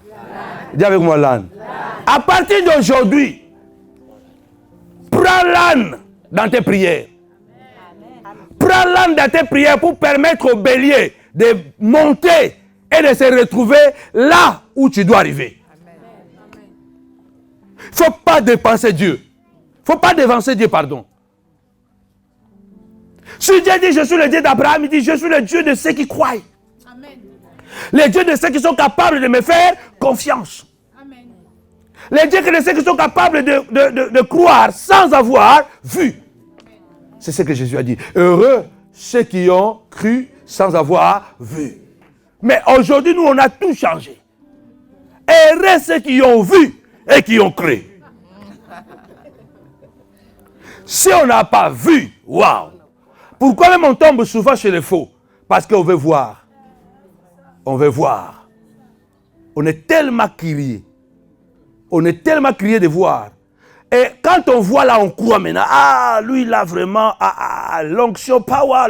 Dis avec moi l'âne. À partir d'aujourd'hui, prends l'âne dans tes prières. Prends l'âne dans tes prières pour permettre au bélier de monter et de se retrouver là où tu dois arriver. Il ne faut pas dépenser Dieu. Il ne faut pas dévancer Dieu, pardon. Si Dieu dit je suis le Dieu d'Abraham, il dit je suis le Dieu de ceux qui croient. Amen. Le Dieu de ceux qui sont capables de me faire confiance. Amen. Le Dieu de ceux qui sont capables de croire sans avoir vu. C'est ce que Jésus a dit. Heureux ceux qui ont cru sans avoir vu. Mais aujourd'hui, nous, on a tout changé. Heureux ceux qui ont vu et qui ont cru. Si on n'a pas vu, waouh! Pourquoi même on tombe souvent chez les faux? Parce qu'on veut voir. On veut voir. On est tellement curieux. On est tellement curieux de voir. Et quand on voit là, on croit maintenant. Ah, lui, il a vraiment l'onction power,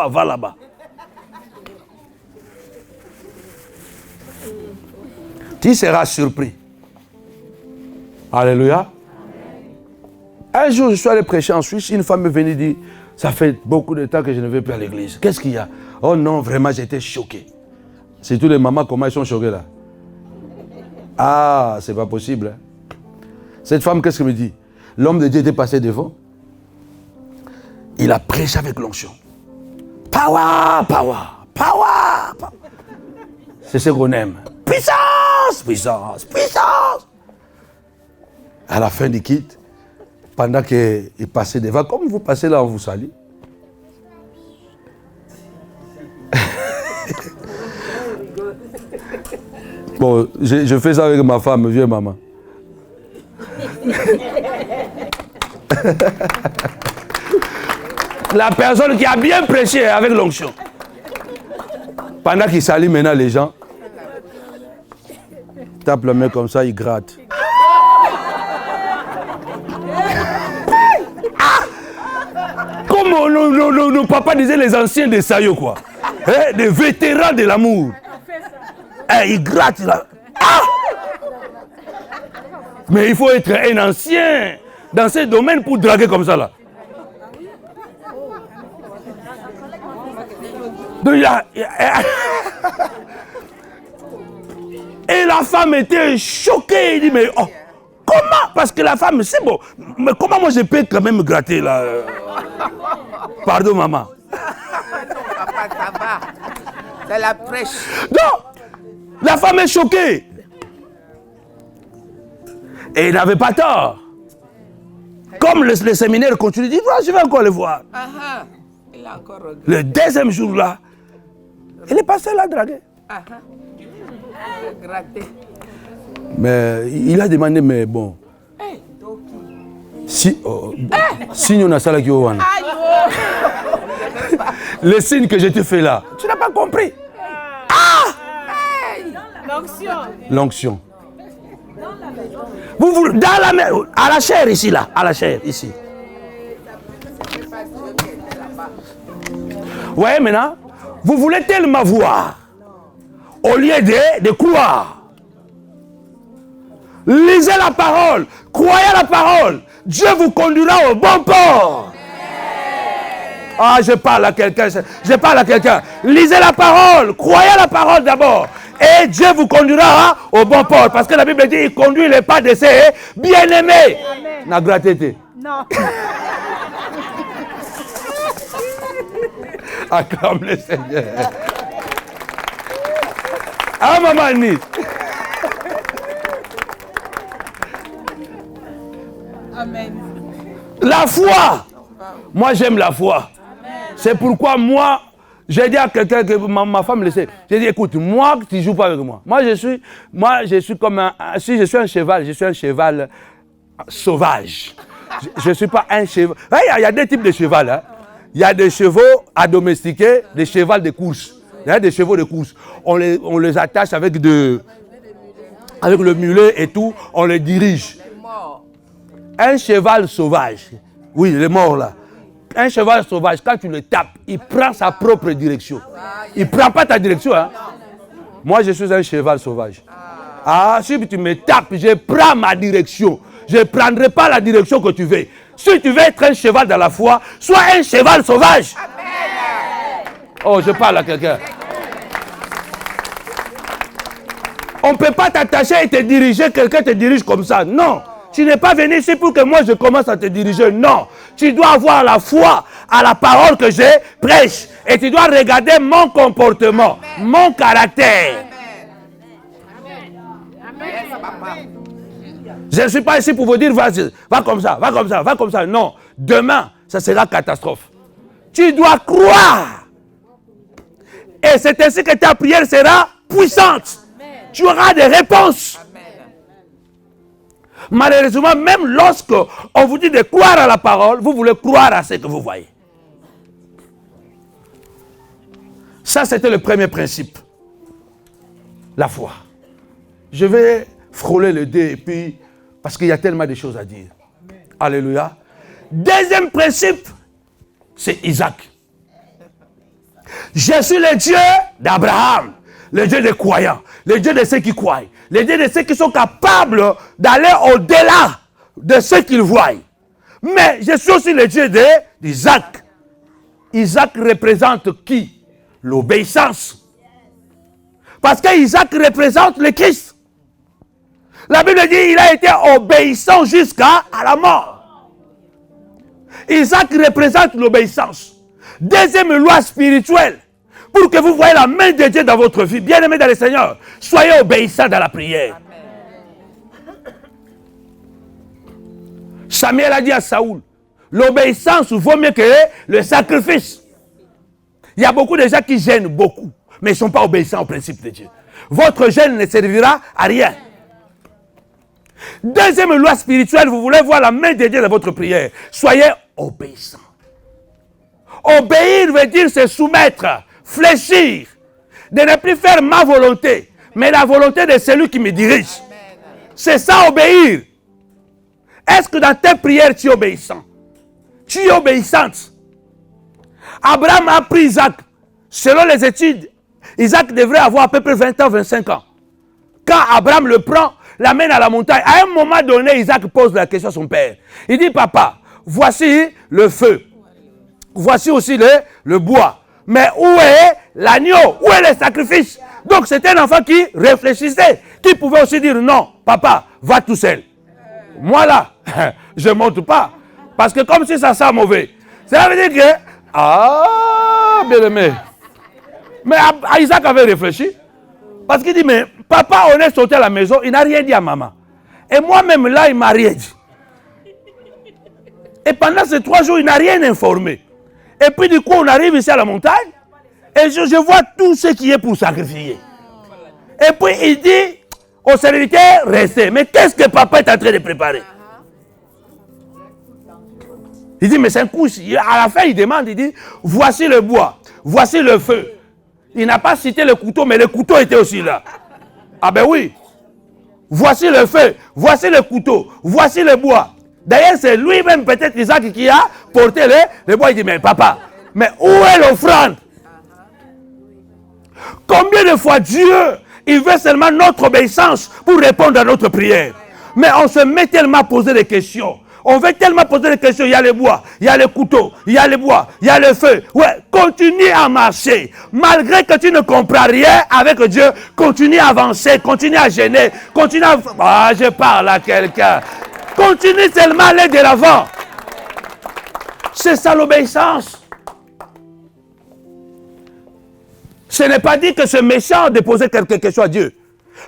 va là-bas. Tu seras surpris. Alléluia. Un jour, je suis allé prêcher en Suisse. Une femme est venue dire, ça fait beaucoup de temps que je ne vais plus à l'église. Qu'est-ce qu'il y a? Oh non, vraiment, j'étais choqué. C'est tous les mamans, comment ils sont choqués là? Ah, c'est pas possible. Hein? Cette femme, qu'est-ce qu'elle me dit? L'homme de Dieu était passé devant. Il a prêché avec l'onction. Power, power, power, power. C'est ce qu'on aime. Puissance, puissance, puissance. À la fin du kit, pendant qu'il passait devant, comme vous passez là, on vous salue. Bon, je fais ça avec ma femme, vieux maman. La personne qui a bien prêché avec l'onction. Pendant qu'il salue maintenant les gens, tape la main comme ça, il gratte. Comme nos papas disaient, les anciens des Sayo, quoi. Hein, des vétérans de l'amour. Il gratte là. Ah! Mais il faut être un ancien dans ce domaine pour draguer comme ça là. Donc, et la femme était choquée. Elle dit, mais oh, comment? Parce que la femme, c'est bon. Mais comment moi je peux quand même gratter là? Pardon maman. Papa, ça va. C'est la prêche. Non! La femme est choquée. Et il n'avait pas tort. Comme le séminaire continue, il dit, je vais encore le voir. Il a encore regretté. Le deuxième jour là, il est passé là draguer. Gratté. Mais il a demandé, mais bon. Si on a ça là qui est le signe que je te fais là, tu n'as pas compris. L'onction. Vous, dans la main, à la chair ici, là, à la chair ici. Vous voyez maintenant, vous voulez tellement voir, au lieu de croire. Lisez la parole, croyez la parole, Dieu vous conduira au bon port. Ah, je parle à quelqu'un, Lisez la parole, croyez la parole d'abord. Et Dieu vous conduira au bon port. Parce que la Bible dit, il conduit les pas de ses bien-aimés. Na gratté. Non. Acclame le Seigneur. Ah, maman Nid. Amen. La foi. Moi, j'aime la foi. C'est pourquoi moi, j'ai dit à quelqu'un que ma femme le sait. J'ai dit, écoute, moi, tu ne joues pas avec moi. Moi, je suis comme si je suis un cheval sauvage. Je ne suis pas un cheval. Il y a deux types de cheval. Hein. Il y a des chevaux à domestiquer, des chevaux de course. Il y a des chevaux de course. On les attache avec le mulet et tout, on les dirige. Un cheval sauvage, oui, il est mort là. Un cheval sauvage, quand tu le tapes, il prend sa propre direction. Il ne prend pas ta direction. Hein? Moi, je suis un cheval sauvage. Ah, si tu me tapes, je prends ma direction. Je ne prendrai pas la direction que tu veux. Si tu veux être un cheval dans la foi, sois un cheval sauvage. Oh, je parle à quelqu'un. On ne peut pas t'attacher et te diriger, quelqu'un te dirige comme ça. Non. Tu n'es pas venu ici pour que moi je commence à te diriger. Non. Tu dois avoir la foi à la parole que je prêche. Et tu dois regarder mon comportement, mon caractère. Je ne suis pas ici pour vous dire, va comme ça, va comme ça, va comme ça. Non. Demain, ça sera catastrophe. Tu dois croire. Et c'est ainsi que ta prière sera puissante. Tu auras des réponses. Malheureusement, même lorsque on vous dit de croire à la parole, vous voulez croire à ce que vous voyez. Ça, c'était le premier principe. La foi. Je vais frôler le dé et puis, parce qu'il y a tellement de choses à dire. Alléluia. Deuxième principe, c'est Isaac. Je suis le Dieu d'Abraham, le Dieu des croyants, le Dieu de ceux qui croient, le Dieu de ceux qui sont capables d'aller au-delà de ce qu'ils voient. Mais je suis aussi le Dieu d'Isaac. Isaac représente qui? L'obéissance. Parce qu'Isaac représente le Christ. La Bible dit qu'il a été obéissant jusqu'à la mort. Isaac représente l'obéissance. Deuxième loi spirituelle, pour que vous voyez la main de Dieu dans votre vie, bien-aimés dans le Seigneur, soyez obéissants dans la prière. Amen. Samuel a dit à Saoul, l'obéissance vaut mieux que le sacrifice. Il y a beaucoup de gens qui gênent beaucoup, mais ils ne sont pas obéissants au principe de Dieu. Votre gêne ne servira à rien. Deuxième loi spirituelle, vous voulez voir la main de Dieu dans votre prière, soyez obéissants. Obéir veut dire se soumettre, fléchir, de ne plus faire ma volonté, mais la volonté de celui qui me dirige. C'est ça, obéir. Est-ce que dans tes prières, tu es obéissant? Tu es obéissante. Abraham a pris Isaac. Selon les études, Isaac devrait avoir à peu près 20 ans, 25 ans. Quand Abraham le prend, l'amène à la montagne, à un moment donné, Isaac pose la question à son père. Il dit, papa, voici le feu. Voici aussi le bois. Mais où est l'agneau? Où est le sacrifice? Donc c'était un enfant qui réfléchissait, qui pouvait aussi dire non, papa, va tout seul. Moi là, je ne monte pas. Parce que comme si ça sent mauvais. Cela veut dire que, ah, bien aimé. Mais Isaac avait réfléchi. Parce qu'il dit, mais papa, on est sauté à la maison, il n'a rien dit à maman. Et moi-même là, il ne m'a rien dit. Et pendant ces 3 jours, il n'a rien informé. Et puis du coup, on arrive ici à la montagne, et je vois tout ce qui est pour sacrifier. Et puis il dit aux serviteurs, restez. Mais qu'est-ce que papa est en train de préparer? Il dit, mais c'est un coup. À la fin, il demande, il dit, voici le bois, voici le feu. Il n'a pas cité le couteau, mais le couteau était aussi là. Ah ben oui. Voici le feu, voici le couteau, voici le bois. D'ailleurs, c'est lui-même, peut-être Isaac, qui a porté le bois. Il dit, mais papa, mais où est l'offrande? Combien de fois Dieu, il veut seulement notre obéissance pour répondre à notre prière. Mais on se met tellement à poser des questions. On veut tellement poser des questions. Il y a le bois, il y a le couteau, il y a le bois, il y a le feu. Ouais, continue à marcher. Malgré que tu ne comprends rien avec Dieu, continue à avancer, continue à gêner, continue à... Ah, je parle à quelqu'un. Continue seulement à aller de l'avant. C'est ça l'obéissance. Ce n'est pas dit que c'est méchant de poser quelques questions à Dieu.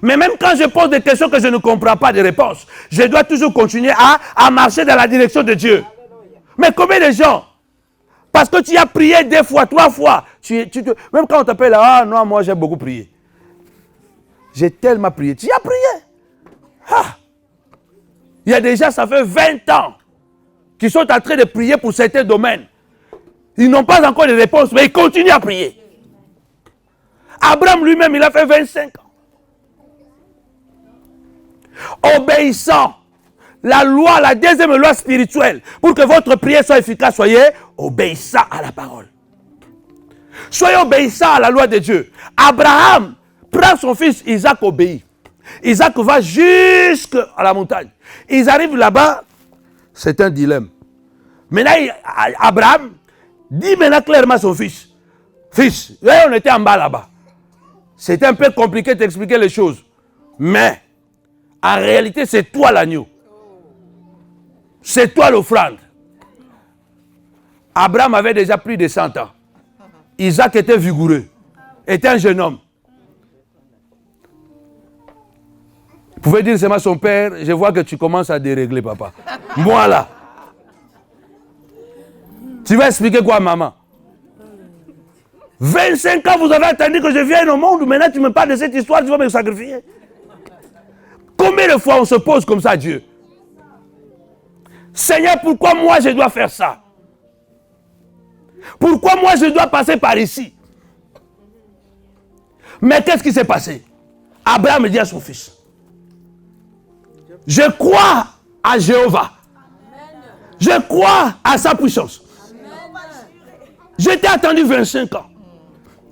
Mais même quand je pose des questions que je ne comprends pas de réponse, je dois toujours continuer à marcher dans la direction de Dieu. Mais combien de gens, parce que tu as prié 2 fois, 3 fois, même quand on t'appelle, ah non, moi j'ai beaucoup prié. J'ai tellement prié. Tu as prié. Ah. Il y a des gens, ça fait 20 ans, qui sont en train de prier pour certains domaines. Ils n'ont pas encore de réponse, mais ils continuent à prier. Abraham lui-même, il a fait 25 ans. Obéissant. La loi, la deuxième loi spirituelle, pour que votre prière soit efficace, soyez obéissant à la parole. Soyez obéissant à la loi de Dieu. Abraham prend son fils, Isaac obéit. Isaac va jusqu'à la montagne. Ils arrivent là-bas, c'est un dilemme. Maintenant, Abraham dit maintenant clairement à son fils, fils, on était en bas là-bas. C'était un peu compliqué d'expliquer les choses. Mais, en réalité, c'est toi l'agneau. C'est toi l'offrande. Abraham avait déjà plus de 100 ans. Isaac était vigoureux. Était un jeune homme. Vous pouvez dire seulement à son père, je vois que tu commences à dérégler, papa. Moi là. Tu vas expliquer quoi à maman? 25 ans, vous avez attendu que je vienne au monde. Maintenant, tu me parles de cette histoire, tu vas me sacrifier. Combien de fois on se pose comme ça à Dieu? Seigneur, pourquoi moi je dois faire ça? Pourquoi moi je dois passer par ici? Mais qu'est-ce qui s'est passé? Abraham dit à son fils, je crois à Jéhovah. Je crois à sa puissance. Je t'ai attendu 25 ans.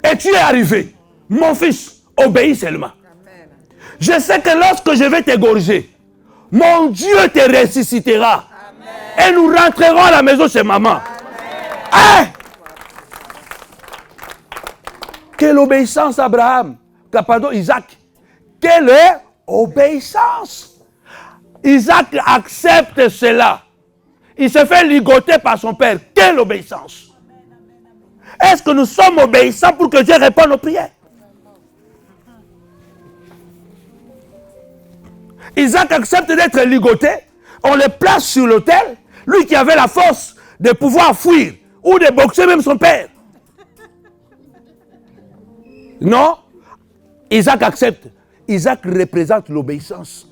Et tu es arrivé. Mon fils, obéis seulement. Je sais que lorsque je vais t'égorger, mon Dieu te ressuscitera. Et nous rentrerons à la maison chez maman. Hein? Quelle obéissance, Abraham. Pardon, Isaac. Quelle obéissance. Isaac accepte cela. Il se fait ligoter par son père. Quelle obéissance. Est-ce que nous sommes obéissants pour que Dieu réponde aux prières? Isaac accepte d'être ligoté. On le place sur l'autel. Lui qui avait la force de pouvoir fuir ou de boxer même son père. Non, Isaac accepte. Isaac représente l'obéissance.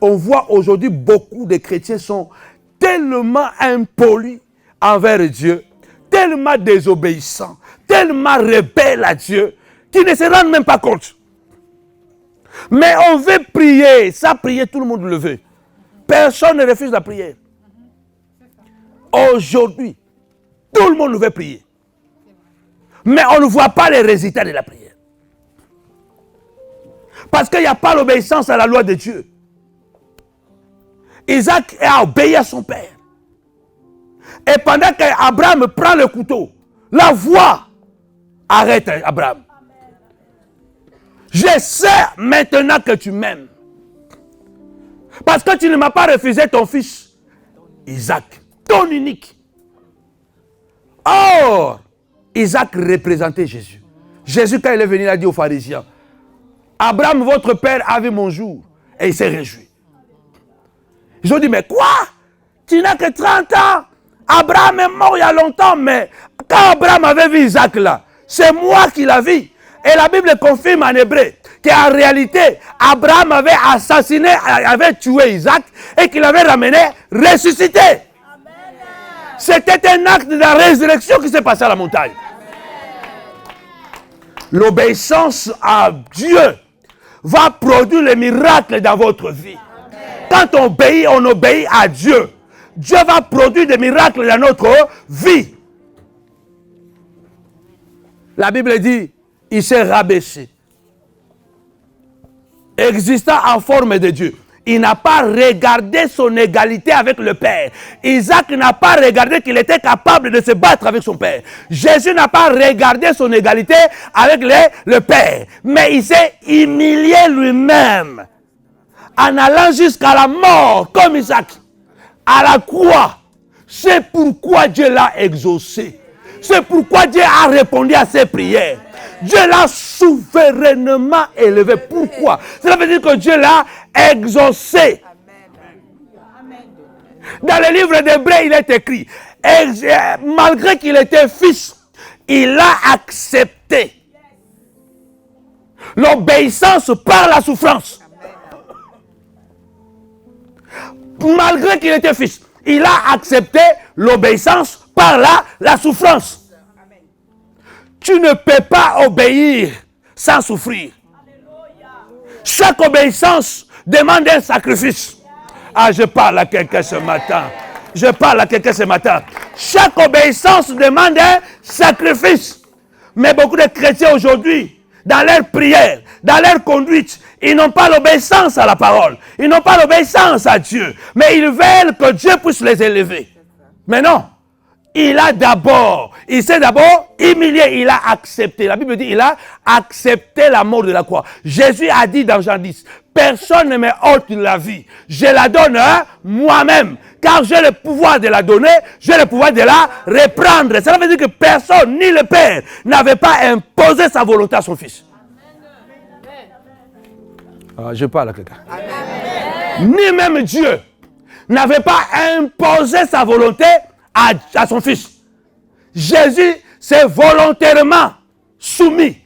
On voit aujourd'hui beaucoup de chrétiens sont tellement impolis envers Dieu, tellement désobéissants, tellement rebelles à Dieu, qu'ils ne se rendent même pas compte. Mais on veut prier, ça prier, tout le monde le veut. Personne ne refuse la prière. Aujourd'hui, tout le monde veut prier. Mais on ne voit pas les résultats de la prière. Parce qu'il n'y a pas l'obéissance à la loi de Dieu. Isaac a obéi à son père. Et pendant qu'Abraham prend le couteau, la voix arrête Abraham. Je sais maintenant que tu m'aimes. Parce que tu ne m'as pas refusé ton fils, Isaac, ton unique. Or, Isaac représentait Jésus. Jésus, quand il est venu, il a dit aux pharisiens, Abraham, votre père, a vu mon jour. Et il s'est réjoui. Ils ont dit, mais quoi? Tu n'as que 30 ans. Abraham est mort il y a longtemps, mais quand Abraham avait vu Isaac là, c'est moi qui l'ai vu. Et la Bible confirme en hébreu qu'en réalité, Abraham avait assassiné, avait tué Isaac et qu'il avait ramené, ressuscité. C'était un acte de la résurrection qui s'est passé à la montagne. L'obéissance à Dieu va produire les miracles dans votre vie. Quand on obéit à Dieu. Dieu va produire des miracles dans notre vie. La Bible dit, il s'est rabaissé. Existant en forme de Dieu. Il n'a pas regardé son égalité avec le Père. Isaac n'a pas regardé qu'il était capable de se battre avec son Père. Jésus n'a pas regardé son égalité avec le Père. Mais il s'est humilié lui-même. En allant jusqu'à la mort, comme Isaac. À la croix. C'est pourquoi Dieu l'a exaucé. C'est pourquoi Dieu a répondu à ses prières. Dieu l'a souverainement élevé. Pourquoi? Cela veut dire que Dieu l'a exaucé. Dans le livre d'Hébreux, il est écrit, malgré qu'il était fils, il a accepté l'obéissance par la souffrance. Malgré qu'il était fils, il a accepté l'obéissance par la souffrance. Tu ne peux pas obéir sans souffrir. Chaque obéissance demande un sacrifice. Ah, je parle à quelqu'un ce matin. Je parle à quelqu'un ce matin. Chaque obéissance demande un sacrifice. Mais beaucoup de chrétiens aujourd'hui, dans leur prière, dans leur conduite, ils n'ont pas l'obéissance à la parole. Ils n'ont pas l'obéissance à Dieu. Mais ils veulent que Dieu puisse les élever. Mais non. Il s'est d'abord humilié, il a accepté. La Bible dit, il a accepté la mort de la croix. Jésus a dit dans Jean 10, personne ne me ôte la vie. Je la donne moi-même. Car j'ai le pouvoir de la donner, j'ai le pouvoir de la reprendre. Cela veut dire que personne, ni le Père, n'avait pas imposé sa volonté à son Fils. Ah, je parle à quelqu'un. Ni même Dieu n'avait pas imposé sa volonté à son Fils. Jésus s'est volontairement soumis.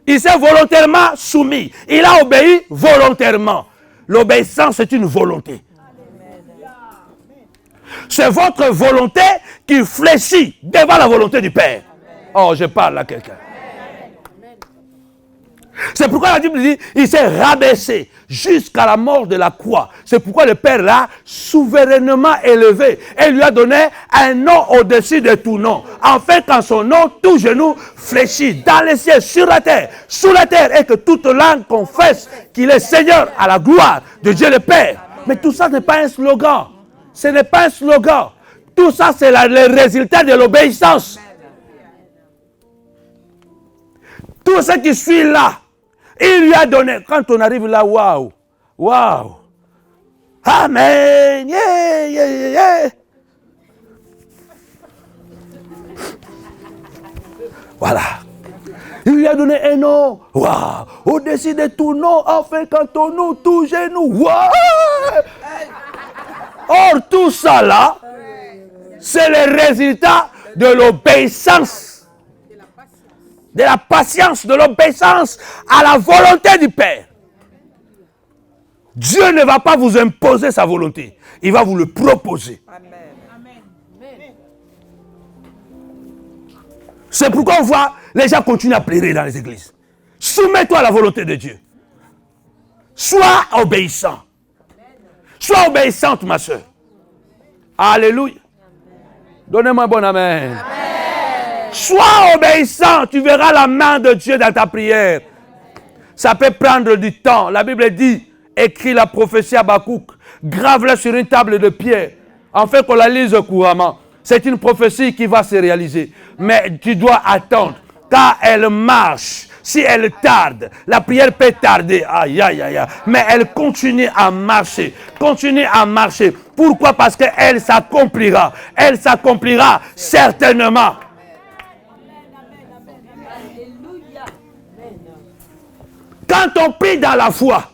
Il s'est volontairement soumis. Il a obéi volontairement. L'obéissance, c'est une volonté. C'est votre volonté qui fléchit devant la volonté du Père. Oh, je parle à quelqu'un. C'est pourquoi la Bible dit, il s'est rabaissé jusqu'à la mort de la croix. C'est pourquoi le Père l'a souverainement élevé et lui a donné un nom au-dessus de tout nom. Afin qu'en son nom, tout genou fléchit dans les cieux, sur la terre, sous la terre, et que toute langue confesse qu'il est Seigneur à la gloire de Dieu le Père. Mais tout ça n'est pas un slogan. Ce n'est pas un slogan. Tout ça, c'est le résultat de l'obéissance. Tout ce qui suit là, il lui a donné. Quand on arrive là, waouh, waouh. Amen. Yeah, yeah, yeah. Voilà. Il lui a donné un nom. Waouh. Au-dessus de tout nom, enfin quand on nous, tout genou. Waouh. Or, tout ça là, c'est le résultat de l'obéissance. De la patience, de l'obéissance à la volonté du Père. Dieu ne va pas vous imposer sa volonté. Il va vous le proposer. Amen. C'est pourquoi on voit les gens continuent à pleurer dans les églises. Soumets-toi à la volonté de Dieu. Sois obéissant. Sois obéissante, ma soeur. Alléluia. Donnez-moi un bon amen. Amen. Sois obéissant, tu verras la main de Dieu dans ta prière. Ça peut prendre du temps. La Bible dit, écris la prophétie à Habakkuk, grave-la sur une table de pierre, afin qu'on la lise couramment. C'est une prophétie qui va se réaliser. Mais tu dois attendre, car elle marche. Si elle tarde, la prière peut tarder. Aïe, aïe, aïe. Mais elle continue à marcher. Continue à marcher. Pourquoi? Parce qu'elle s'accomplira. Elle s'accomplira certainement. Quand on prie dans la foi,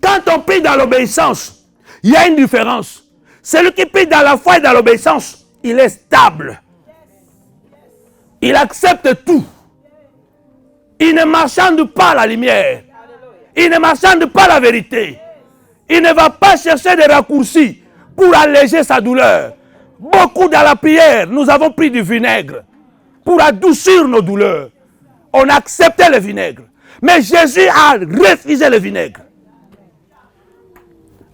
quand on prie dans l'obéissance, il y a une différence. Celui qui prie dans la foi et dans l'obéissance, il est stable. Il accepte tout. Il ne marchande pas la lumière. Il ne marchande pas la vérité. Il ne va pas chercher des raccourcis pour alléger sa douleur. Beaucoup dans la prière, nous avons pris du vinaigre pour adoucir nos douleurs. On a accepté le vinaigre. Mais Jésus a refusé le vinaigre.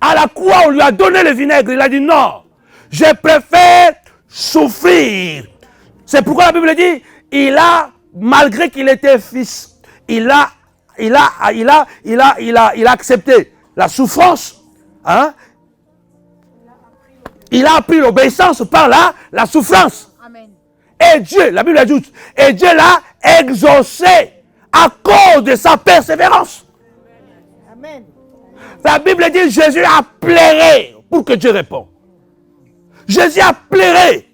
À la croix, on lui a donné le vinaigre. Il a dit non, je préfère souffrir. C'est pourquoi la Bible dit, malgré qu'il était fils, il a accepté la souffrance. Hein? Il a appris l'obéissance par la souffrance. Amen. Et Dieu, la Bible ajoute, et Dieu l'a exaucé à cause de sa persévérance. Amen. La Bible dit, Jésus a pleuré pour que Dieu réponde. Jésus a pleuré.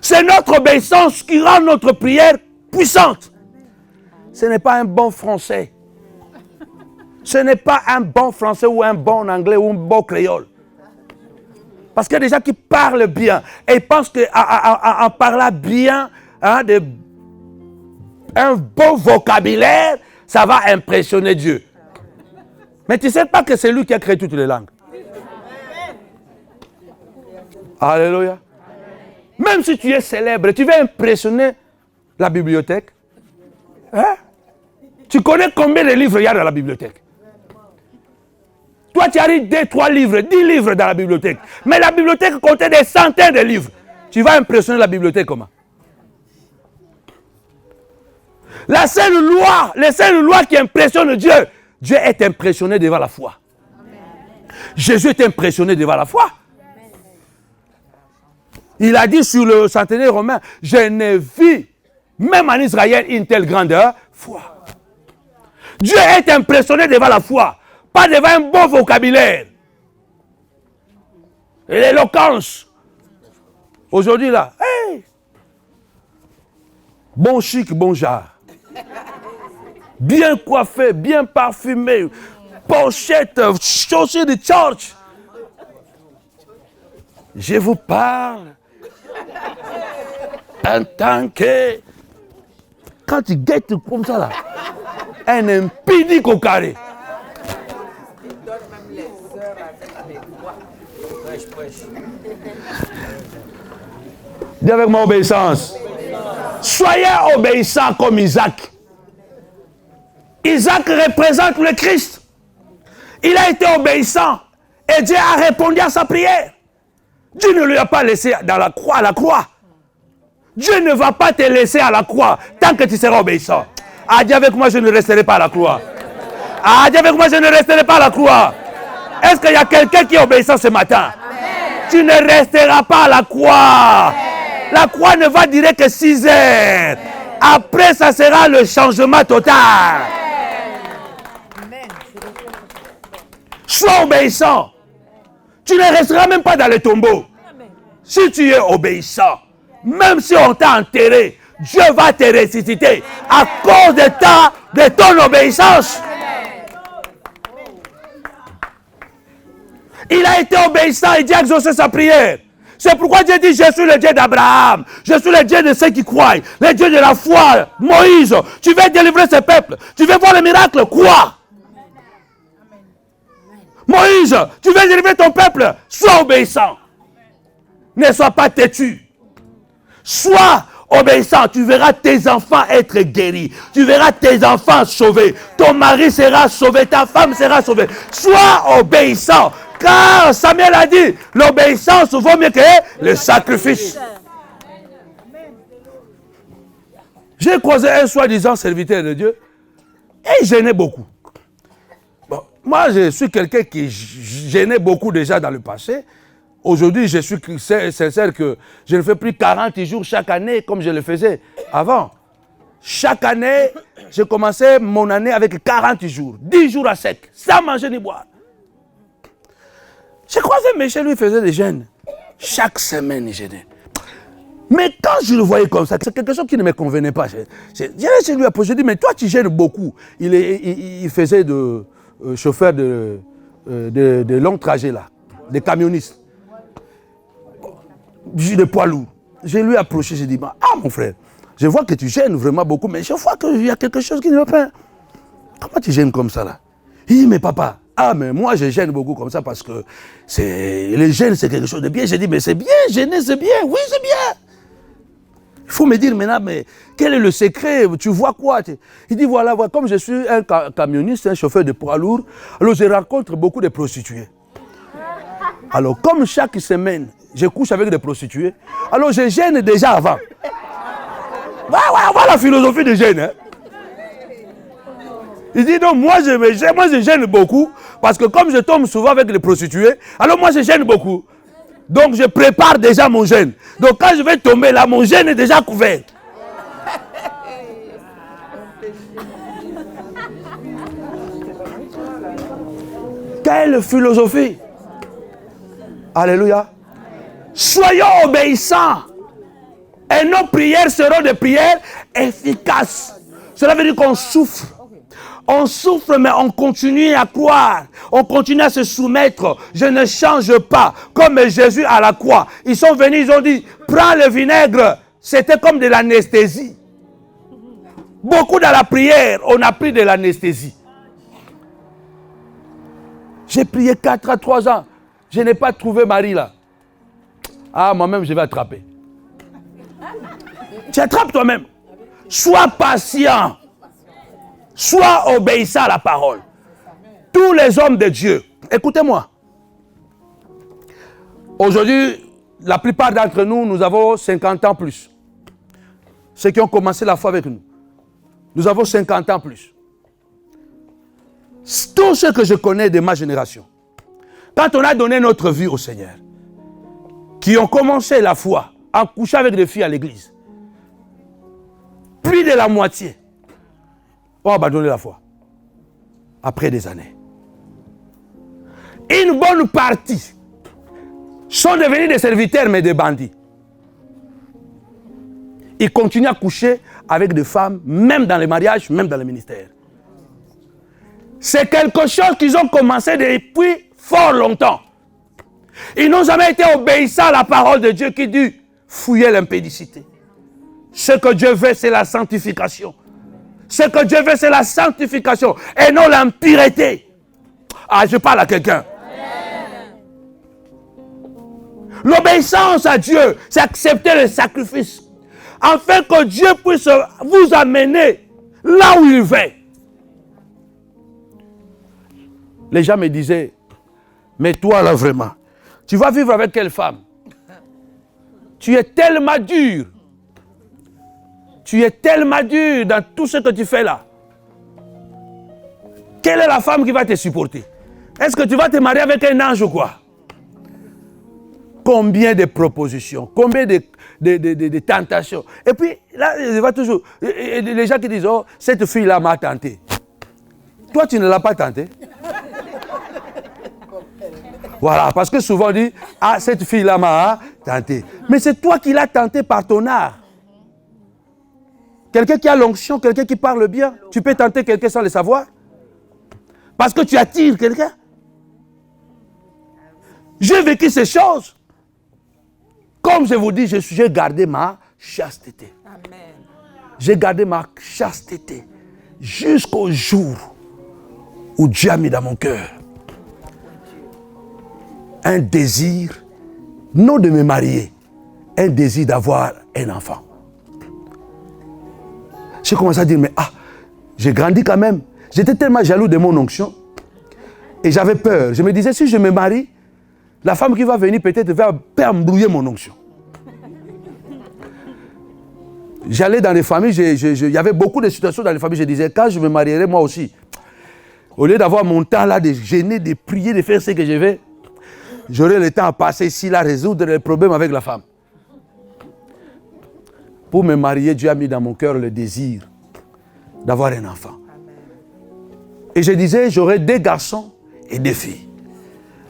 C'est notre obéissance qui rend notre prière puissante. Ce n'est pas un bon français. Ce n'est pas un bon français ou un bon anglais ou un bon créole. Parce qu'il y a des gens qui parlent bien et ils pensent qu'en parlant bien, hein, un bon vocabulaire, ça va impressionner Dieu. Mais tu ne sais pas que c'est lui qui a créé toutes les langues. Alléluia. Même si tu es célèbre, tu veux impressionner la bibliothèque. Hein? Tu connais combien de livres il y a dans la bibliothèque? Toi, tu arrives 2, 3 livres, 10 livres dans la bibliothèque. Mais la bibliothèque contient des centaines de livres. Tu vas impressionner la bibliothèque comment? La seule loi qui impressionne Dieu, Dieu est impressionné devant la foi. Amen. Jésus est impressionné devant la foi. Il a dit sur le centenaire romain, je n'ai vu, même en Israël, une telle grandeur, foi. Dieu est impressionné devant la foi, pas devant un bon vocabulaire. Et l'éloquence. Aujourd'hui là, hey, bon chic, bon genre. Bien coiffé, bien parfumé, pochette, chaussures de church. Je vous parle En tant que... Quand tu guettes comme ça là, un impidique au carré. Il donne même les sœurs avec les doigts. Dis avec moi obéissance. Soyez obéissants comme Isaac. Isaac représente le Christ. Il a été obéissant et Dieu a répondu à sa prière. Dieu ne lui a pas laissé dans la croix, à la croix. Dieu ne va pas te laisser à la croix tant que tu seras obéissant. Ah, dis avec moi, je ne resterai pas à la croix. Ah, dis avec moi, je ne resterai pas à la croix. Est-ce qu'il y a quelqu'un qui est obéissant ce matin? Tu ne resteras pas à la croix. La croix ne va durer que 6 heures. Après, ça sera le changement total. Sois obéissant. Tu ne resteras même pas dans le tombeau. Si tu es obéissant, même si on t'a enterré, Dieu va te ressusciter à cause de ton obéissance. Il a été obéissant et Dieu a exaucé sa prière. C'est pourquoi Dieu dit, je suis le Dieu d'Abraham. Je suis le Dieu de ceux qui croient. Le Dieu de la foi. Moïse, tu veux délivrer ce peuple. Tu veux voir le miracle. Quoi? Moïse, tu veux délivrer ton peuple. Sois obéissant. Ne sois pas têtu. Sois obéissant. Tu verras tes enfants être guéris. Tu verras tes enfants sauvés. Ton mari sera sauvé. Ta femme sera sauvée. Sois obéissant. Car Samuel a dit, l'obéissance vaut mieux que le sacrifice. J'ai croisé un soi-disant serviteur de Dieu et il gênait beaucoup. Bon, moi, je suis quelqu'un qui gênait beaucoup déjà dans le passé. Aujourd'hui, je suis sincère que je ne fais plus 40 jours chaque année comme je le faisais avant. Chaque année, j'ai commencé mon année avec 40 jours, 10 jours à sec, sans manger ni boire. J'ai croisé Michel, lui faisait des jeûnes. Chaque semaine, il jeûnait. Mais quand je le voyais comme ça, c'est quelque chose qui ne me convenait pas. J'ai lui approché, j'ai dit, mais toi, tu gênes beaucoup. Il faisait de chauffeur de longs trajets, là, des camionnistes, de poids lourds. Je lui ai approché, j'ai dit, ah, mon frère, je vois que tu gênes vraiment beaucoup, mais je vois qu'il y a quelque chose qui ne va pas. Comment tu gênes comme ça, là? Il dit, mais papa, ah, mais moi, je gêne beaucoup comme ça parce que les gènes, c'est quelque chose de bien. J'ai dit, mais c'est bien, gêner, c'est bien. Oui, c'est bien. Il faut me dire maintenant, mais quel est le secret? Tu vois quoi? Il dit, voilà, comme je suis un camionniste, un chauffeur de poids lourd, alors je rencontre beaucoup de prostituées. Alors, comme chaque semaine, je couche avec des prostituées, alors je gêne déjà avant. Voilà la philosophie de gêne. Hein? Il dit, non, moi je gêne beaucoup, parce que comme je tombe souvent avec les prostituées, alors moi je gêne beaucoup. Donc je prépare déjà mon gêne. Donc quand je vais tomber là, mon gêne est déjà couvert. Quelle philosophie! Alléluia! Soyons obéissants. Et nos prières seront des prières efficaces. Cela veut dire qu'on souffre. On souffre, mais on continue à croire. On continue à se soumettre. Je ne change pas. Comme Jésus à la croix. Ils sont venus, ils ont dit, prends le vinaigre. C'était comme de l'anesthésie. Beaucoup dans la prière, on a pris de l'anesthésie. J'ai prié 4 à 3 ans. Je n'ai pas trouvé Marie là. Ah, moi-même, je vais attraper. Tu attrapes toi-même. Sois patient. Sois obéissant à la parole. Tous les hommes de Dieu, écoutez-moi. Aujourd'hui, la plupart d'entre nous, nous avons 50 ans plus. Ceux qui ont commencé la foi avec nous. Nous avons 50 ans plus. Tous ceux que je connais de ma génération, quand on a donné notre vie au Seigneur, qui ont commencé la foi en couchant avec des filles à l'église, plus de la moitié ont abandonné la foi après des années. Une bonne partie sont devenus des serviteurs mais des bandits. Ils continuent à coucher avec des femmes, même dans les mariages, même dans le ministère. C'est quelque chose qu'ils ont commencé depuis fort longtemps. Ils n'ont jamais été obéissants à la parole de Dieu qui dit fouiller l'impédicité. Ce que Dieu veut, c'est la sanctification. Ce que Dieu veut, c'est la sanctification et non l'impureté. Ah, je parle à quelqu'un. L'obéissance à Dieu, c'est accepter le sacrifice. Afin que Dieu puisse vous amener là où il veut. Les gens me disaient, mais toi là vraiment, tu vas vivre avec quelle femme? Tu es tellement dur. Tu es tellement dur dans tout ce que tu fais là. Quelle est la femme qui va te supporter? Est-ce que tu vas te marier avec un ange ou quoi? Combien de propositions, combien de tentations. Et puis, là, il va toujours... Les gens qui disent, oh, cette fille-là m'a tenté. Toi, tu ne l'as pas tenté. Voilà, parce que souvent on dit, ah, cette fille-là m'a tenté. Mais c'est toi qui l'as tenté par ton art. Quelqu'un qui a l'onction, quelqu'un qui parle bien, tu peux tenter quelqu'un sans le savoir. Parce que tu attires quelqu'un. J'ai vécu ces choses. Comme je vous dis, j'ai gardé ma chasteté. J'ai gardé ma chasteté jusqu'au jour où Dieu a mis dans mon cœur un désir, non de me marier, un désir d'avoir un enfant. J'ai commencé à dire, mais j'ai grandi quand même. J'étais tellement jaloux de mon onction et j'avais peur. Je me disais, si je me marie, la femme qui va venir peut-être va embrouiller mon onction. J'allais dans les familles, il y avait beaucoup de situations dans les familles, je disais, quand je me marierai moi aussi, au lieu d'avoir mon temps là, de gêner, de prier, de faire ce que je vais, j'aurai le temps à passer ici, là, résoudre les problèmes avec la femme. Pour me marier, Dieu a mis dans mon cœur le désir d'avoir un enfant. Et je disais, j'aurai des garçons et des filles.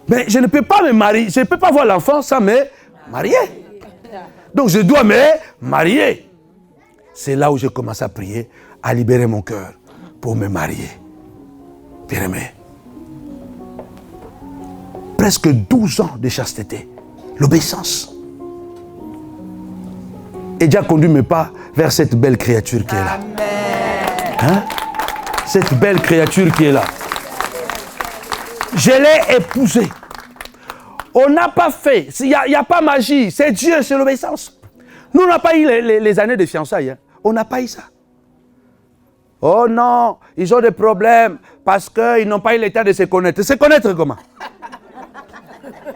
Mais je ne peux pas me marier, je ne peux pas avoir l'enfant sans me marier. Donc je dois me marier. C'est là où j'ai commencé à prier, à libérer mon cœur pour me marier. Bien-aimé. Presque 12 ans de chasteté. L'obéissance. Et Dieu a conduit mes pas vers cette belle créature qui est là. Hein? Cette belle créature qui est là. Je l'ai épousée. On n'a pas fait, il n'y a pas magie, c'est Dieu, c'est l'obéissance. Nous, on n'a pas eu les années de fiançailles. Hein. On n'a pas eu ça. Oh non, ils ont des problèmes parce qu'ils n'ont pas eu le temps de se connaître. Se connaître comment?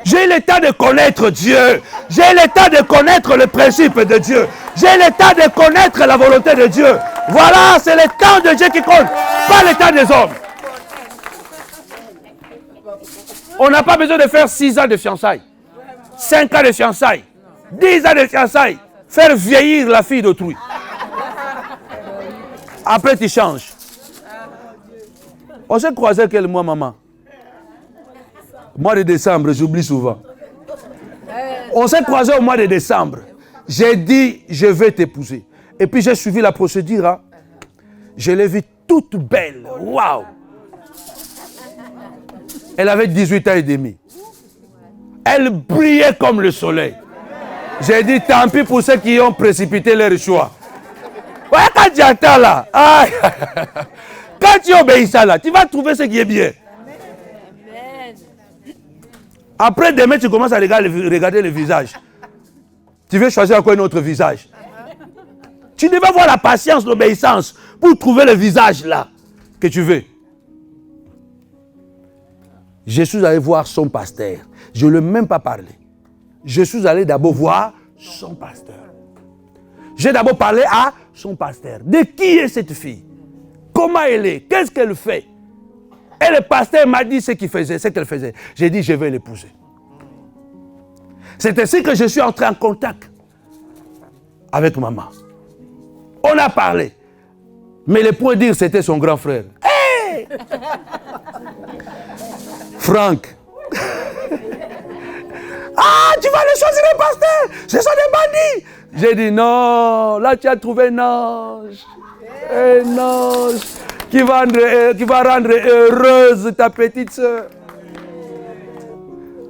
J'ai le temps de connaître Dieu. J'ai le temps de connaître le principe de Dieu. J'ai le temps de connaître la volonté de Dieu. Voilà, c'est le temps de Dieu qui compte, pas le temps des hommes. On n'a pas besoin de faire 6 ans de fiançailles, 5 ans de fiançailles, 10 ans de fiançailles, faire vieillir la fille d'autrui. Après, tu changes. On s'est croisé quel mois, maman? Mois de décembre, j'oublie souvent. On s'est croisé au mois de décembre. J'ai dit, je vais t'épouser. Et puis j'ai suivi la procédure. Hein. Je l'ai vue toute belle. Waouh! Elle avait 18 ans et demi. Elle brillait comme le soleil. J'ai dit, tant pis pour ceux qui ont précipité leur choix. Ouais, quand tu attends là, quand tu obéis ça là, tu vas trouver ce qui est bien. Après demain, tu commences à regarder le visage. Tu veux choisir encore un autre visage. Tu devais avoir la patience, l'obéissance pour trouver le visage là que tu veux. Je suis allé voir son pasteur. Je ne lui ai même pas parlé. Je suis allé d'abord voir son pasteur. J'ai d'abord parlé à son pasteur. De qui est cette fille? Comment elle est? Qu'est-ce qu'elle fait? Et le pasteur m'a dit ce qu'elle faisait. J'ai dit, je vais l'épouser. C'est ainsi que je suis entré en contact avec maman. On a parlé. Mais le point de dire, c'était son grand frère. Hey! Franck. Ah, tu vas aller choisir le pasteur. Ce sont des bandits. J'ai dit, non, là tu as trouvé un ange. Un ange qui va rendre heureuse ta petite soeur.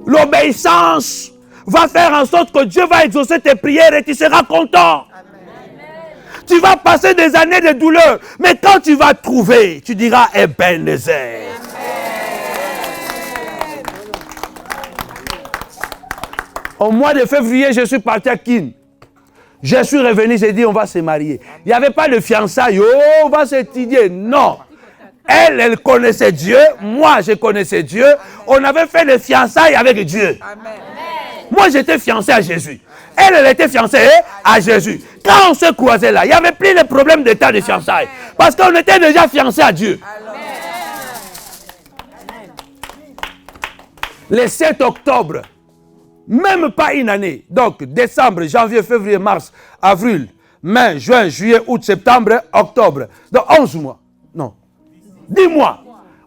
L'obéissance va faire en sorte que Dieu va exaucer tes prières et tu seras content. Tu vas passer des années de douleur. Mais quand tu vas trouver, tu diras Ebenezer. Au mois de février, je suis parti à Kin. Je suis revenu, j'ai dit on va se marier. Il n'y avait pas de fiançailles, oh, on va s'étudier. Non. Elle connaissait Dieu, moi je connaissais Dieu. On avait fait des fiançailles avec Dieu. Amen. Moi j'étais fiancé à Jésus. Elle était fiancée à Jésus. Quand on se croisait là, il n'y avait plus de problème d'état de fiançailles. Parce qu'on était déjà fiancé à Dieu. Le 7 octobre, même pas une année. Donc, décembre, janvier, février, mars, avril, mai, juin, juillet, août, septembre, octobre. Donc, 11 mois. Non. 10 mois.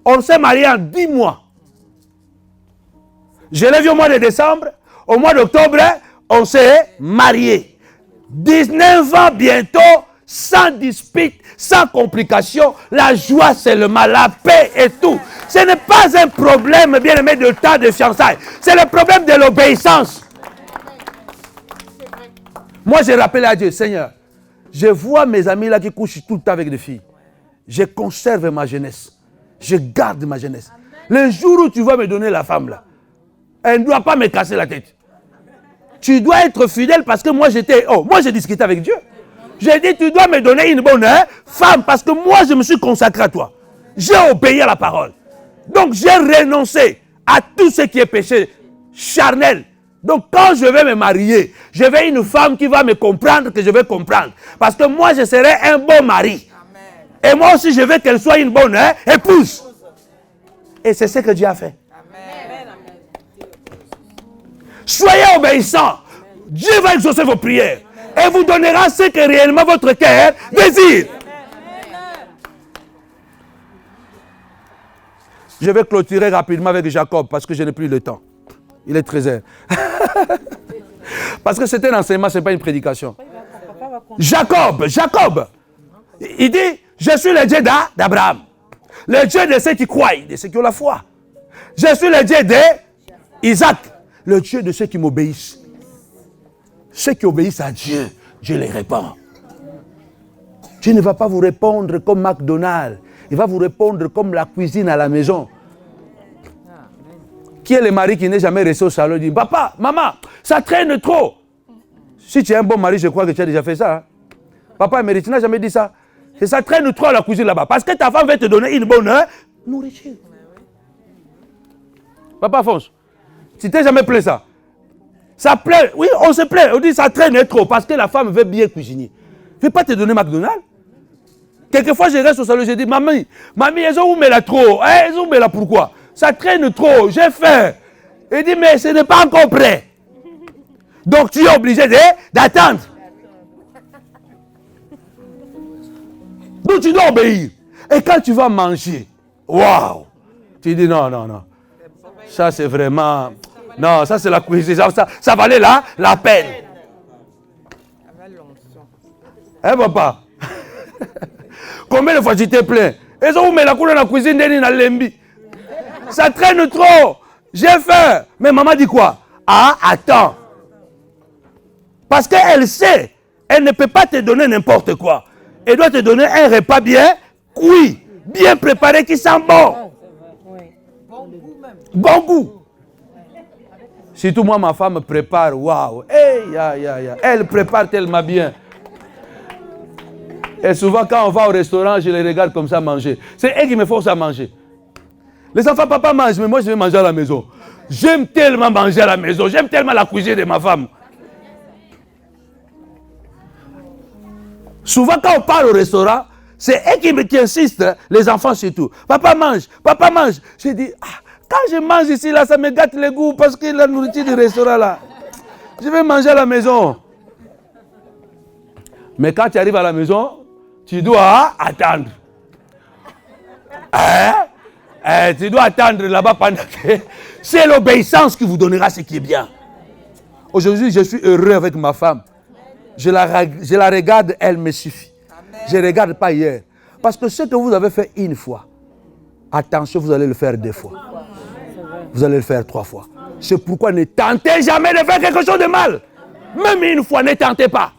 On s'est mariés en 10 mois. Je l'ai vu au mois de décembre. Au mois d'octobre, on s'est mariés. 19 ans bientôt, sans dispute, sans complications. La joie seulement, la paix et tout. Ce n'est pas un problème, bien aimé, de temps de fiançailles. C'est le problème de l'obéissance. Moi, j'ai rappelé à Dieu, Seigneur, je vois mes amis là qui couchent tout le temps avec des filles. Je conserve ma jeunesse. Je garde ma jeunesse. Le jour où tu vas me donner la femme là, elle ne doit pas me casser la tête. Tu dois être fidèle parce que moi j'ai discuté avec Dieu. J'ai dit, tu dois me donner une bonne femme parce que moi je me suis consacré à toi. J'ai obéi à la parole. Donc j'ai renoncé à tout ce qui est péché charnel. Donc quand je vais me marier, je veux une femme qui va me comprendre, que je vais comprendre. Parce que moi je serai un bon mari. Amen. Et moi aussi je veux qu'elle soit une bonne épouse. Et c'est ce que Dieu a fait. Amen. Soyez obéissants. Dieu va exaucer vos prières. Et vous donnera ce que réellement votre cœur désire. Je vais clôturer rapidement avec Jacob parce que je n'ai plus le temps. Il est 13h. Parce que c'est un enseignement, ce n'est pas une prédication. Jacob, il dit, je suis le Dieu d'Abraham. Le Dieu de ceux qui croient, de ceux qui ont la foi. Je suis le Dieu d'Isaac. Le Dieu de ceux qui m'obéissent. Ceux qui obéissent à Dieu, Dieu les répond. Dieu ne va pas vous répondre comme McDonald's. Il va vous répondre comme la cuisine à la maison. Qui est le mari qui n'est jamais resté au salon et dit, papa, maman, ça traîne trop. Si tu es un bon mari, je crois que tu as déjà fait ça. Hein? Papa émérite, tu n'as jamais dit ça. Que ça traîne trop à la cuisine là-bas. Parce que ta femme va te donner une bonne nourriture. Papa fonce. Tu t'es jamais plaint ça. Ça plaît, oui, on se plaît. On dit ça traîne trop parce que la femme veut bien cuisiner. Ne veut pas te donner McDonald's. Quelquefois, je reste au salon, je dis, mamie, elles ont mis là trop. Elles ont mis là pourquoi? Ça traîne trop, j'ai faim. Il dit, mais ce n'est pas encore prêt. Donc, tu es obligé d'attendre. Donc, tu dois obéir. Et quand tu vas manger, waouh, tu dis, non. Ça, c'est vraiment... Non, ça, c'est la cuisine. Ça valait la peine. Hein, papa? Combien de fois tu t'es plaint? Ils ont mis la couleur dans la cuisine de Nina Lembi. Ça traîne trop. J'ai faim. Mais maman dit quoi? Ah, attends. Parce qu'elle sait, elle ne peut pas te donner n'importe quoi. Elle doit te donner un repas bien cuit, bien préparé qui sent bon. Bon goût. Surtout moi, ma femme prépare. Waouh. Elle prépare tellement bien. Et souvent, quand on va au restaurant, je les regarde comme ça manger. C'est elle qui me force à manger. Les enfants, papa mange, mais moi, je vais manger à la maison. J'aime tellement manger à la maison. J'aime tellement la cuisine de ma femme. Souvent, quand on part au restaurant, c'est elle qui insiste, les enfants surtout. Papa mange. Je dis, quand je mange ici, là, ça me gâte le goût parce que la nourriture du restaurant, là, je vais manger à la maison. Mais quand tu arrives à la maison, tu dois attendre. Tu dois attendre là-bas pendant que... C'est l'obéissance qui vous donnera ce qui est bien. Aujourd'hui, je suis heureux avec ma femme. Je la regarde, elle me suffit. Je ne regarde pas hier. Parce que ce que vous avez fait une fois, attention, vous allez le faire 2 fois. Vous allez le faire 3 fois. C'est pourquoi ne tentez jamais de faire quelque chose de mal. Même une fois, ne tentez pas.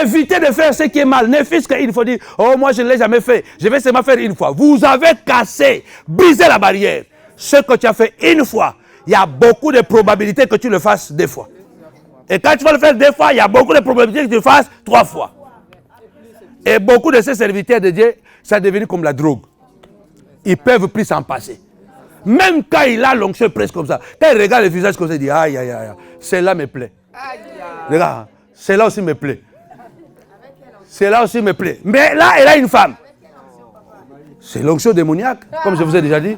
Évitez de faire ce qui est mal. Ne fût-ce qu'il faut dire, oh moi je ne l'ai jamais fait, je vais seulement faire une fois. Vous avez cassé, brisé la barrière. Ce que tu as fait une fois, il y a beaucoup de probabilités que tu le fasses 2 fois. Et quand tu vas le faire 2 fois, il y a beaucoup de probabilités que tu le fasses 3 fois. Et beaucoup de ces serviteurs de Dieu, ça est devenu comme la drogue. Ils ne peuvent plus s'en passer. Même quand il a l'onction presque comme ça, quand il regarde le visage comme ça, il dit, aïe, aïe, aïe, celle-là me plaît. Regarde, celle-là aussi me plaît. Celle-là aussi me plaît. Mais là, elle a une femme. C'est l'onction démoniaque, comme je vous ai déjà dit.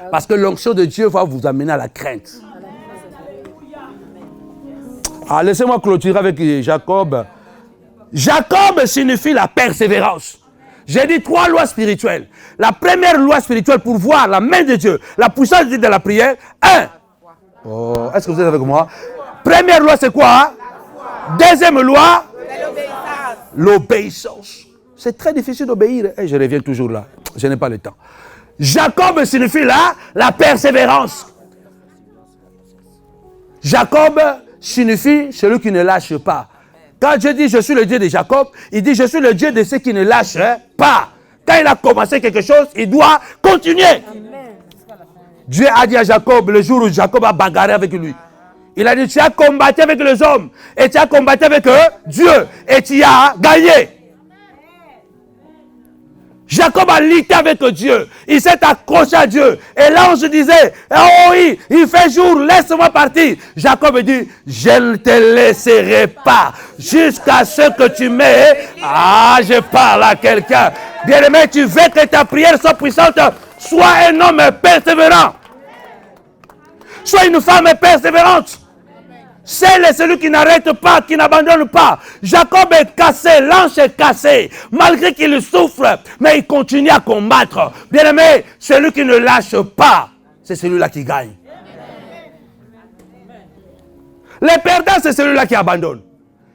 Parce que l'onction de Dieu va vous amener à la crainte. Ah, laissez-moi clôturer avec Jacob. Jacob signifie la persévérance. J'ai dit 3 lois spirituelles. La première loi spirituelle pour voir la main de Dieu, la puissance de Dieu dans la prière. 1. Oh, est-ce que vous êtes avec moi? Première loi, c'est quoi? Deuxième loi, l'obéissance. C'est très difficile d'obéir. Et je reviens toujours là. Je n'ai pas le temps. Jacob signifie là la persévérance. Jacob signifie celui qui ne lâche pas. Quand Dieu dit je suis le Dieu de Jacob, il dit je suis le Dieu de ceux qui ne lâchent pas. Quand il a commencé quelque chose, il doit continuer. Amen. Dieu a dit à Jacob le jour où Jacob a bagarré avec lui. Il a dit tu as combattu avec les hommes et tu as combattu avec Dieu et tu as gagné. Jacob a lutté avec Dieu. Il s'est accroché à Dieu. Et là, on se disait, oh oui, il fait jour, laisse-moi partir. Jacob dit, je ne te laisserai pas jusqu'à ce que tu m'aies. Ah, je parle à quelqu'un. Bien-aimé, tu veux que ta prière soit puissante. Sois un homme persévérant. Sois une femme persévérante. C'est celui qui n'arrête pas, qui n'abandonne pas. Jacob est cassé, l'ange est cassé. Malgré qu'il souffre, mais il continue à combattre. Bien-aimé, celui qui ne lâche pas, c'est celui-là qui gagne. Les perdants, c'est celui-là qui abandonne.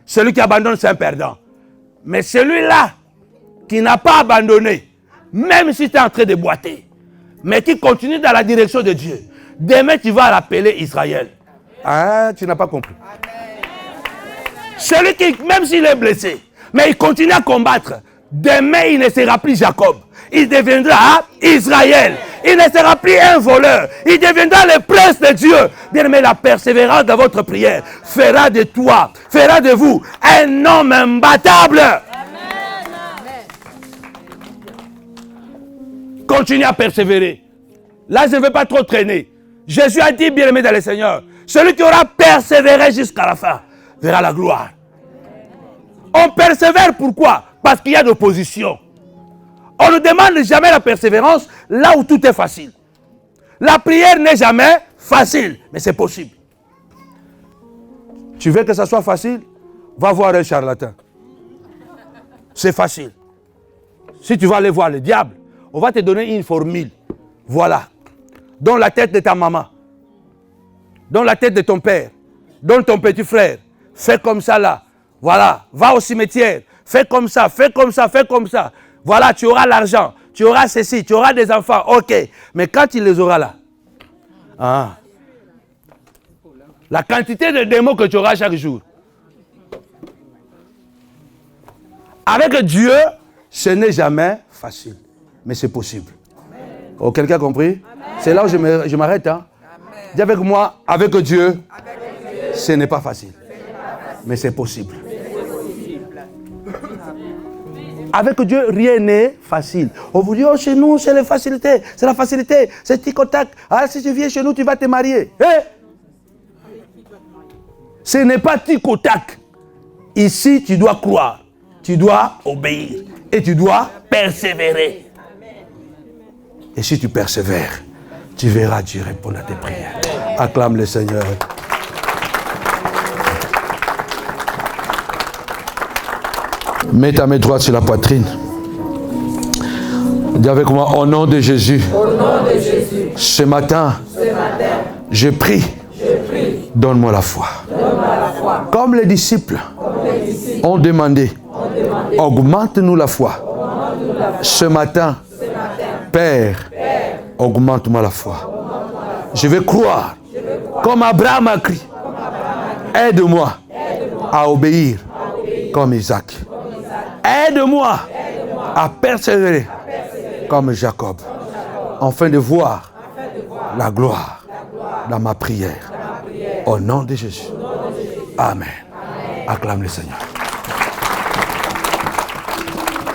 Celui qui abandonne, c'est un perdant. Mais celui-là qui n'a pas abandonné, même si tu es en train de boiter, mais qui continue dans la direction de Dieu, demain tu vas rappeler Israël. Ah, tu n'as pas compris. Celui qui, même s'il est blessé, mais il continue à combattre, demain il ne sera plus Jacob. Il deviendra Israël. Il ne sera plus un voleur. Il deviendra le prince de Dieu. Bien aimé, la persévérance de votre prière fera de toi, fera de vous un homme imbattable. Continuez à persévérer. Là, je ne veux pas trop traîner. Jésus a dit, bien aimé dans le Seigneur, celui qui aura persévéré jusqu'à la fin verra la gloire. On persévère pourquoi? Parce qu'il y a de l'opposition. On ne demande jamais la persévérance là où tout est facile. La prière n'est jamais facile, mais c'est possible. Tu veux que ça soit facile? Va voir un charlatan. C'est facile. Si tu vas aller voir le diable, on va te donner une formule. Voilà. Dans la tête de ta maman. Dans la tête de ton père. Dans ton petit frère. Fais comme ça là. Voilà. Va au cimetière. Fais comme ça, fais comme ça, fais comme ça. Voilà, tu auras l'argent. Tu auras ceci, tu auras des enfants. Ok. Mais quand tu les auras là. Ah. La quantité de démons que tu auras chaque jour. Avec Dieu, ce n'est jamais facile. Mais c'est possible. Oh, quelqu'un a compris? C'est là où je m'arrête. Hein? Dis avec moi, avec Dieu, ce n'est pas facile. Mais c'est possible. Avec Dieu, rien n'est facile. On vous dit, oh, chez nous, c'est la facilité. C'est la facilité. C'est tic-tac. Ah, si tu viens chez nous, tu vas te marier. Ce n'est pas tic-tac. Ici, tu dois croire. Tu dois obéir. Et tu dois persévérer. Et si tu persévères, tu verras Dieu répondre à tes prières. Acclame le Seigneur. Mets ta main droite sur la poitrine. Dis avec moi, au nom de Jésus. Au nom de Jésus. Ce matin, je prie. Donne-moi la foi. Comme les disciples ont demandé, augmente-nous la foi. Ce matin, Père, augmente-moi la foi. Je vais croire, comme Abraham a crié. Aide-moi à obéir comme Isaac. Aide-moi à persévérer comme Jacob, afin de voir la gloire dans ma prière. Au nom de Jésus. Amen. Acclame le Seigneur.